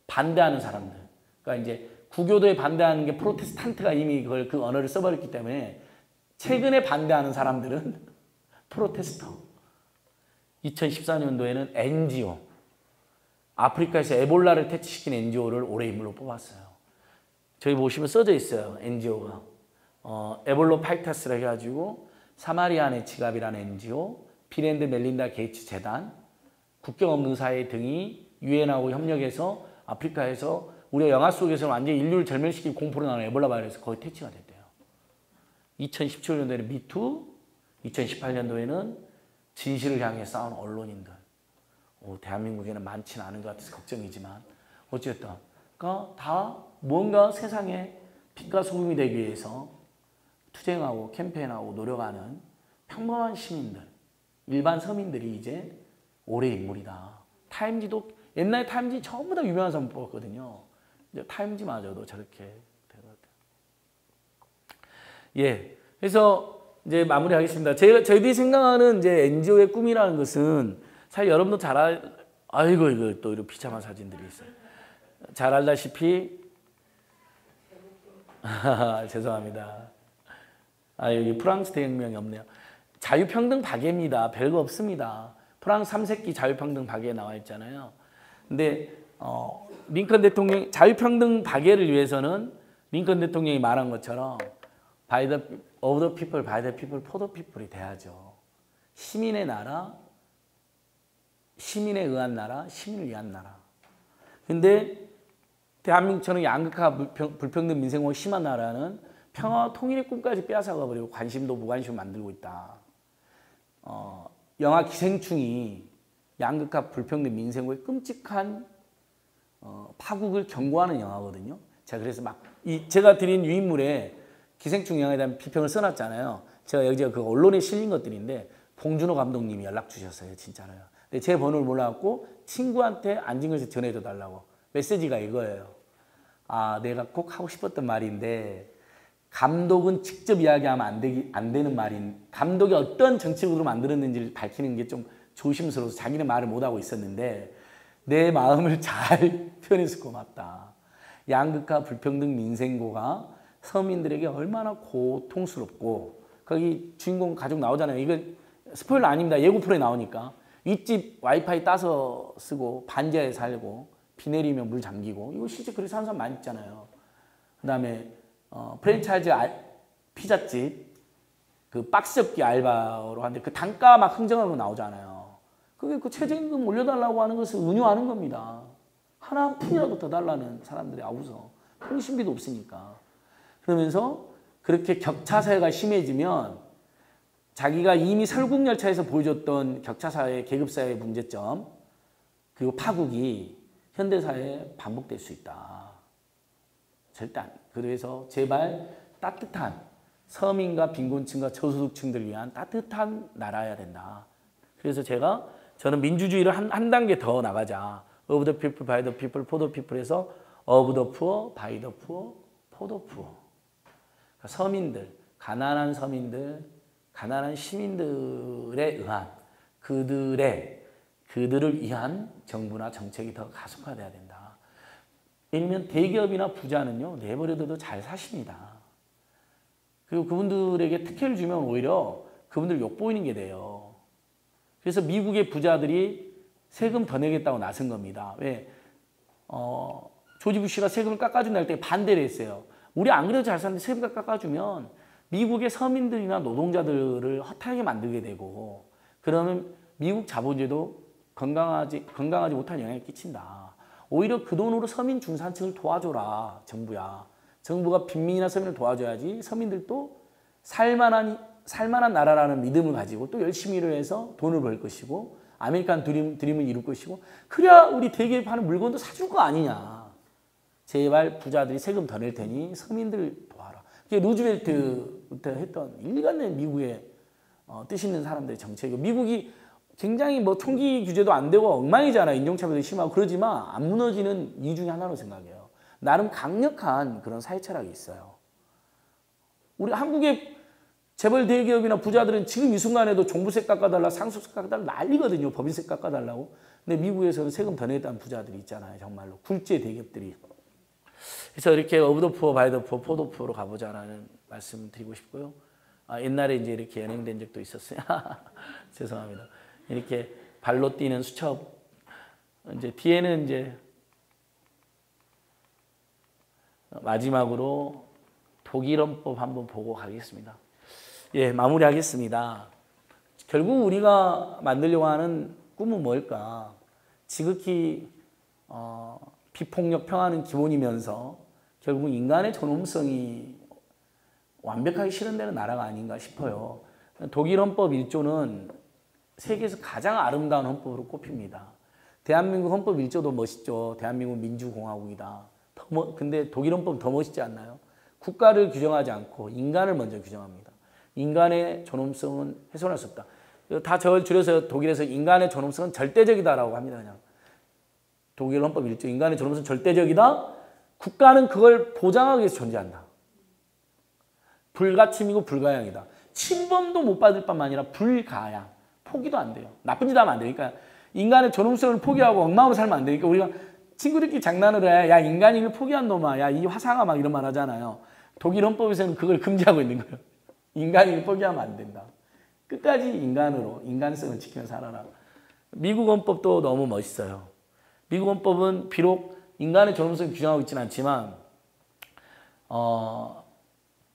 반대하는 사람들. 그러니까 이제 구교도에 반대하는 게 프로테스탄트가 이미 그 언어를 써버렸기 때문에 최근에 반대하는 사람들은 프로테스터. 2014년도에는 NGO. 아프리카에서 에볼라를 퇴치시킨 NGO를 올해 인물로 뽑았어요. 저희 보시면 써져 있어요. NGO가. 에볼로 파이터스라 해가지고 사마리안의 지갑이라는 NGO, 빌앤드 멜린다 게이츠 재단, 국경 없는 사회 등이 유엔하고 협력해서 아프리카에서 우리가 영화 속에서는 완전히 인류를 절멸시키고 공포로 나오는 에볼라 바이러스 거의 퇴치가 됐대요. 2017년도에는 미투, 2018년도에는 진실을 향해 싸우는 언론인들. 대한민국에는 많지는 않은 것 같아서 걱정이지만 어쨌든 그러니까 다 뭔가 세상에 빛과 소금이 되기 위해서 투쟁하고 캠페인하고 노력하는 평범한 시민들, 일반 서민들이 이제 올해의 인물이다. 타임지도 옛날 타임지 전부 다 유명한 사람 뽑았거든요. 이제 타임지마저도 저렇게 된 것 같아요. 예, 그래서 이제 마무리하겠습니다. 저희들이 생각하는 이제 NGO의 꿈이라는 것은 사실 여러분도 아이고 이거 또 이런 비참한 사진들이 있어요. 잘 알다시피 죄송합니다. 여기 프랑스 대혁명이 없네요. 자유평등 박애입니다. 별거 없습니다. 프랑스 3세기 자유평등 박애에 나와 있잖아요. 근데 링컨 대통령 자유평등 박애를 위해서는 링컨 대통령이 말한 것처럼 of the people, by the people, for the people이 돼야죠. 시민의 나라, 시민에 의한 나라, 시민을 위한 나라. 근데 대한민국처럼 양극화 불평등 민생화가 심한 나라는 평화와 통일의 꿈까지 빼앗아가 버리고 관심도 무관심을 만들고 있다. 영화 기생충이 양극화 불평등 민생화의 끔찍한 파국을 경고하는 영화거든요. 제가 그래서 제가 드린 유인물에 기생충 영화에 대한 비평을 써놨잖아요. 제가 여기저기 그 언론에 실린 것들인데 봉준호 감독님이 연락 주셨어요. 진짜로요. 근데 제 번호를 몰라갖고 친구한테 안진걸에서 전해줘 달라고. 메시지가 이거예요. 내가 꼭 하고 싶었던 말인데 감독은 직접 이야기하면 안 되는 말인 감독이 어떤 정책으로 만들었는지를 밝히는 게 좀 조심스러워서 자기는 말을 못하고 있었는데 내 마음을 잘 표현해서 고맙다. 양극화 불평등 민생고가 서민들에게 얼마나 고통스럽고 거기 주인공 가족 나오잖아요. 이건 스포일러 아닙니다. 예고편에 나오니까 윗집 와이파이 따서 쓰고 반지하에 살고 비 내리면 물 잠기고 이거 실제 그렇게 사는 사람 많이 있잖아요. 그 다음에 프랜차이즈 피자집 그 박스 접기 알바로 하는데 그 단가 막 흥정하는 거 나오잖아요. 그게 그 최저임금 올려달라고 하는 것을 은유하는 겁니다. 하나 한 푼이라도 더 달라는 사람들이 아우서 통신비도 없으니까. 그러면서 그렇게 격차 사회가 심해지면 자기가 이미 설국열차에서 보여줬던 격차 사회, 계급 사회의 문제점 그리고 파국이 현대사회에 반복될 수 있다. 절대 안. 그래서 제발 따뜻한 서민과 빈곤층과 저소득층들을 위한 따뜻한 나라여야 된다. 그래서 저는 민주주의를 한 단계 더 나가자. of the people, by the people, for the people에서 of the poor, by the poor, for the poor. 그러니까 서민들, 가난한 서민들, 가난한 시민들에 의한 그들을 위한 정부나 정책이 더 가속화돼야 된다. 왜냐면 대기업이나 부자는요 내버려둬도 잘 사십니다. 그리고 그분들에게 특혜를 주면 오히려 그분들 욕보이는 게 돼요. 그래서 미국의 부자들이 세금 더 내겠다고 나선 겁니다. 왜? 조지 부시가 세금을 깎아준다 할 때 반대를 했어요. 우리 안 그래도 잘 사는데 세금 깎아주면 미국의 서민들이나 노동자들을 허탈하게 만들게 되고 그러면 미국 자본주의도 건강하지 못한 영향을 끼친다. 오히려 그 돈으로 서민 중산층을 도와줘라. 정부가 빈민이나 서민을 도와줘야지 서민들도 살만한 나라라는 믿음을 가지고 또 열심히 일해서 돈을 벌 것이고 아메리칸 드림을 이룰 것이고 그래야 우리 대기업이 파는 물건도 사줄 거 아니냐. 제발 부자들이 세금 더 낼 테니 서민들 도와라. 그게 루즈벨트부터 했던 일관된 미국의 뜻 있는 사람들의 정책이고 미국이 굉장히 총기 규제도 안 되고 엉망이잖아요. 인종차별도 심하고 그러지만 안 무너지는 이유 중에 하나로 생각해요. 나름 강력한 그런 사회 철학이 있어요. 우리 한국의 재벌 대기업이나 부자들은 지금 이 순간에도 종부세 깎아달라, 상속세 깎아달라 난리거든요. 법인세 깎아달라고. 근데 미국에서는 세금 더 내겠다는 부자들이 있잖아요. 정말로. 굴제 대기업들이. 그래서 이렇게 of the poor, by the poor, for the poor로 가보자라는 말씀 드리고 싶고요. 옛날에 이제 이렇게 연행된 적도 있었어요. 죄송합니다. 이렇게 발로 뛰는 수첩. 이제 뒤에는 이제 마지막으로 독일헌법 한번 보고 가겠습니다. 예, 마무리하겠습니다. 결국 우리가 만들려고 하는 꿈은 뭘까? 지극히 비폭력 평화는 기본이면서 결국 인간의 존엄성이 완벽하게 실현되는 나라가 아닌가 싶어요. 독일 헌법 1조는 세계에서 가장 아름다운 헌법으로 꼽힙니다. 대한민국 헌법 1조도 멋있죠. 대한민국 민주공화국이다. 근데 독일 헌법은 더 멋있지 않나요? 국가를 규정하지 않고 인간을 먼저 규정합니다. 인간의 존엄성은 훼손할 수 없다. 다 저걸 줄여서 독일에서 인간의 존엄성은 절대적이다라고 합니다. 그냥 독일 헌법 1조 인간의 존엄성은 절대적이다. 국가는 그걸 보장하기 위해서 존재한다. 불가침이고 불가양이다. 침범도 못 받을 뿐만 아니라 불가양, 포기도 안 돼요. 나쁜 짓 하면 안 되니까 인간의 존엄성을 포기하고 엉망으로 살면 안 되니까 우리가 친구들끼리 장난을 해. 야, 인간임을 포기한 놈아. 야, 이 화상아 막 이런 말 하잖아요. 독일 헌법에서는 그걸 금지하고 있는 거예요. 인간임을 포기하면 안 된다. 끝까지 인간으로 인간성을 지키며 살아라. 미국 헌법도 너무 멋있어요. 미국 헌법은 비록 인간의 존엄성을 규정하고 있지는 않지만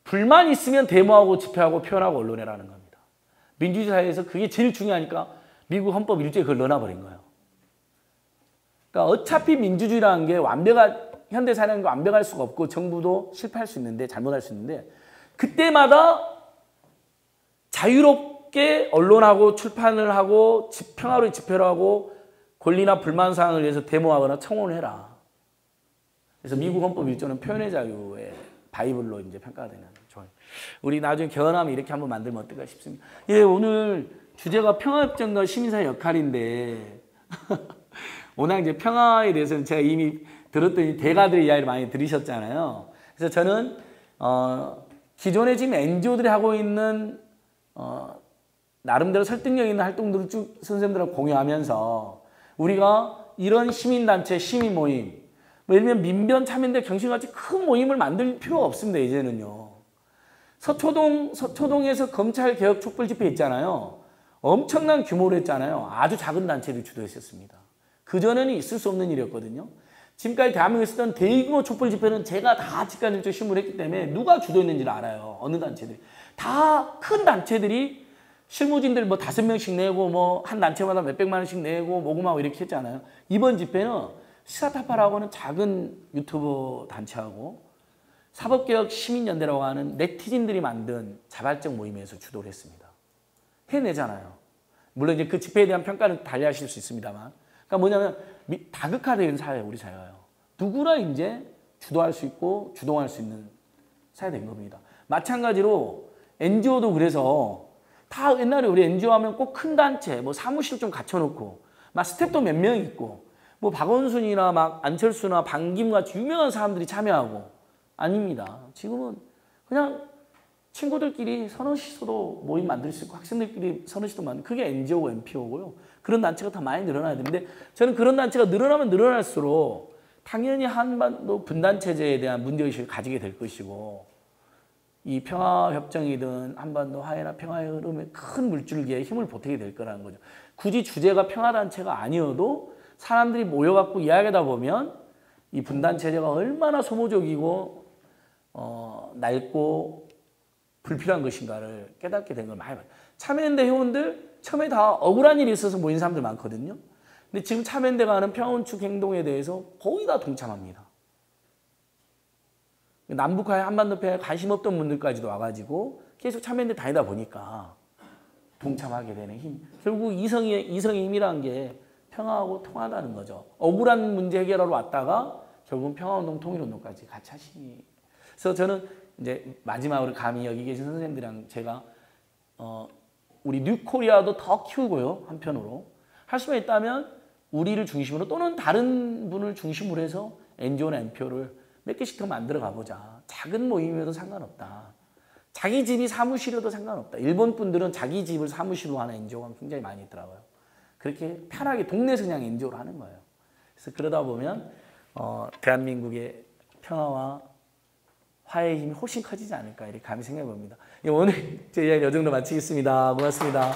불만 있으면 데모하고 집회하고 표현하고 언론해라는 겁니다. 민주주의 사회에서 그게 제일 중요하니까 미국 헌법 1조에 그걸 넣어놔버린 거예요. 그러니까 어차피 민주주의라는 게 현대 사회는 완벽할 수가 없고 정부도 실패할 수 있는데 잘못할 수 있는데 그때마다 자유롭게 언론하고 출판을 하고 평화로이 집회를 하고 권리나 불만 사항을 위해서 데모하거나 청원을 해라. 그래서 미국 헌법 1조는 표현의 자유의 바이블로 이제 평가가 되는 거죠. 우리 나중에 개헌하면 이렇게 한번 만들면 어떨까 싶습니다. 예, 오늘 주제가 평화협정과 시민사회 역할인데 워낙 이제 평화에 대해서는 제가 이미 들었더니 대가들의 이야기를 많이 들으셨잖아요. 그래서 저는 기존에 지금 NGO들이 하고 있는 나름대로 설득력 있는 활동들을 쭉 선생님들하고 공유하면서 우리가 이런 시민단체, 시민모임 예를 들면 민변, 참여연대, 경신같이 큰 모임을 만들 필요가 없습니다. 이제는요. 서초동에서 검찰개혁 촛불 집회 있잖아요. 엄청난 규모로 했잖아요. 아주 작은 단체들이 주도했었습니다. 그전에는 있을 수 없는 일이었거든요. 지금까지 대한민국에 있었던 대규모 촛불 집회는 제가 다 직간접적으로 신문을 했기 때문에 누가 주도했는지를 알아요. 어느 단체들이. 다 큰 단체들이 실무진들 뭐 5명씩 내고 뭐 한 단체마다 몇백만 원씩 내고 모금하고 이렇게 했잖아요. 이번 집회는 시사타파라고 는 작은 유튜브 단체하고 사법개혁 시민연대라고 하는 네티즌들이 만든 자발적 모임에서 주도를 했습니다. 해내잖아요. 물론 이제 그 집회에 대한 평가는 달리하실 수 있습니다만. 그러니까 뭐냐면 다극화되는 사회예요, 우리 사회가요. 누구나 이제 주도할 수 있고 주동할 수 있는 사회 된 겁니다. 마찬가지로 NGO도 그래서 다 옛날에 우리 NGO 하면 꼭 큰 단체, 뭐 사무실 좀 갖춰놓고 막 스태프도 몇 명 있고 뭐 박원순이나 막 안철수나 반김같이 유명한 사람들이 참여하고 아닙니다. 지금은 그냥 친구들끼리 서너시서도 모임 만들 수 있고 학생들끼리 서너시도 만들 그게 NGO고 NPO고요. 그런 단체가 더 많이 늘어나야 되는데 저는 그런 단체가 늘어나면 늘어날수록 당연히 한반도 분단체제에 대한 문제의식을 가지게 될 것이고 이 평화협정이든 한반도 화해나 평화의 흐름에 큰 물줄기에 힘을 보태게 될 거라는 거죠. 굳이 주제가 평화단체가 아니어도 사람들이 모여갖고 이야기하다 보면 이 분단체제가 얼마나 소모적이고 낡고 불필요한 것인가를 깨닫게 된 걸 많이 봐요. 참여연대 회원들 처음에 다 억울한 일이 있어서 모인 사람들 많거든요. 근데 지금 참여연대가 하는 평화원축 행동에 대해서 거의 다 동참합니다. 남북화에 한반도편에 관심 없던 분들까지도 와가지고 계속 참여연대 다니다 보니까 동참하게 되는 힘. 결국 이성의 힘이라는 게 평화하고 통하다는 거죠. 억울한 문제 해결하러 왔다가 결국은 평화운동, 통일운동까지 같이 하시니. 그래서 저는 이제 마지막으로 감히 여기 계신 선생님들이랑 제가 우리 뉴코리아도 더 키우고요. 한편으로. 할 수만 있다면 우리를 중심으로 또는 다른 분을 중심으로 해서 NGO나 NPO를 몇 개씩 더 만들어 가보자. 작은 모임이어도 상관없다. 자기 집이 사무실이어도 상관없다. 일본 분들은 자기 집을 사무실로 하는 NGO가 굉장히 많이 있더라고요. 그렇게 편하게 동네에서 그냥 NGO로 하는 거예요. 그래서 그러다 보면 대한민국의 평화와 화해의 힘이 훨씬 커지지 않을까 이렇게 감히 생각해 봅니다. 오늘 제 이야기 이 정도 마치겠습니다. 고맙습니다.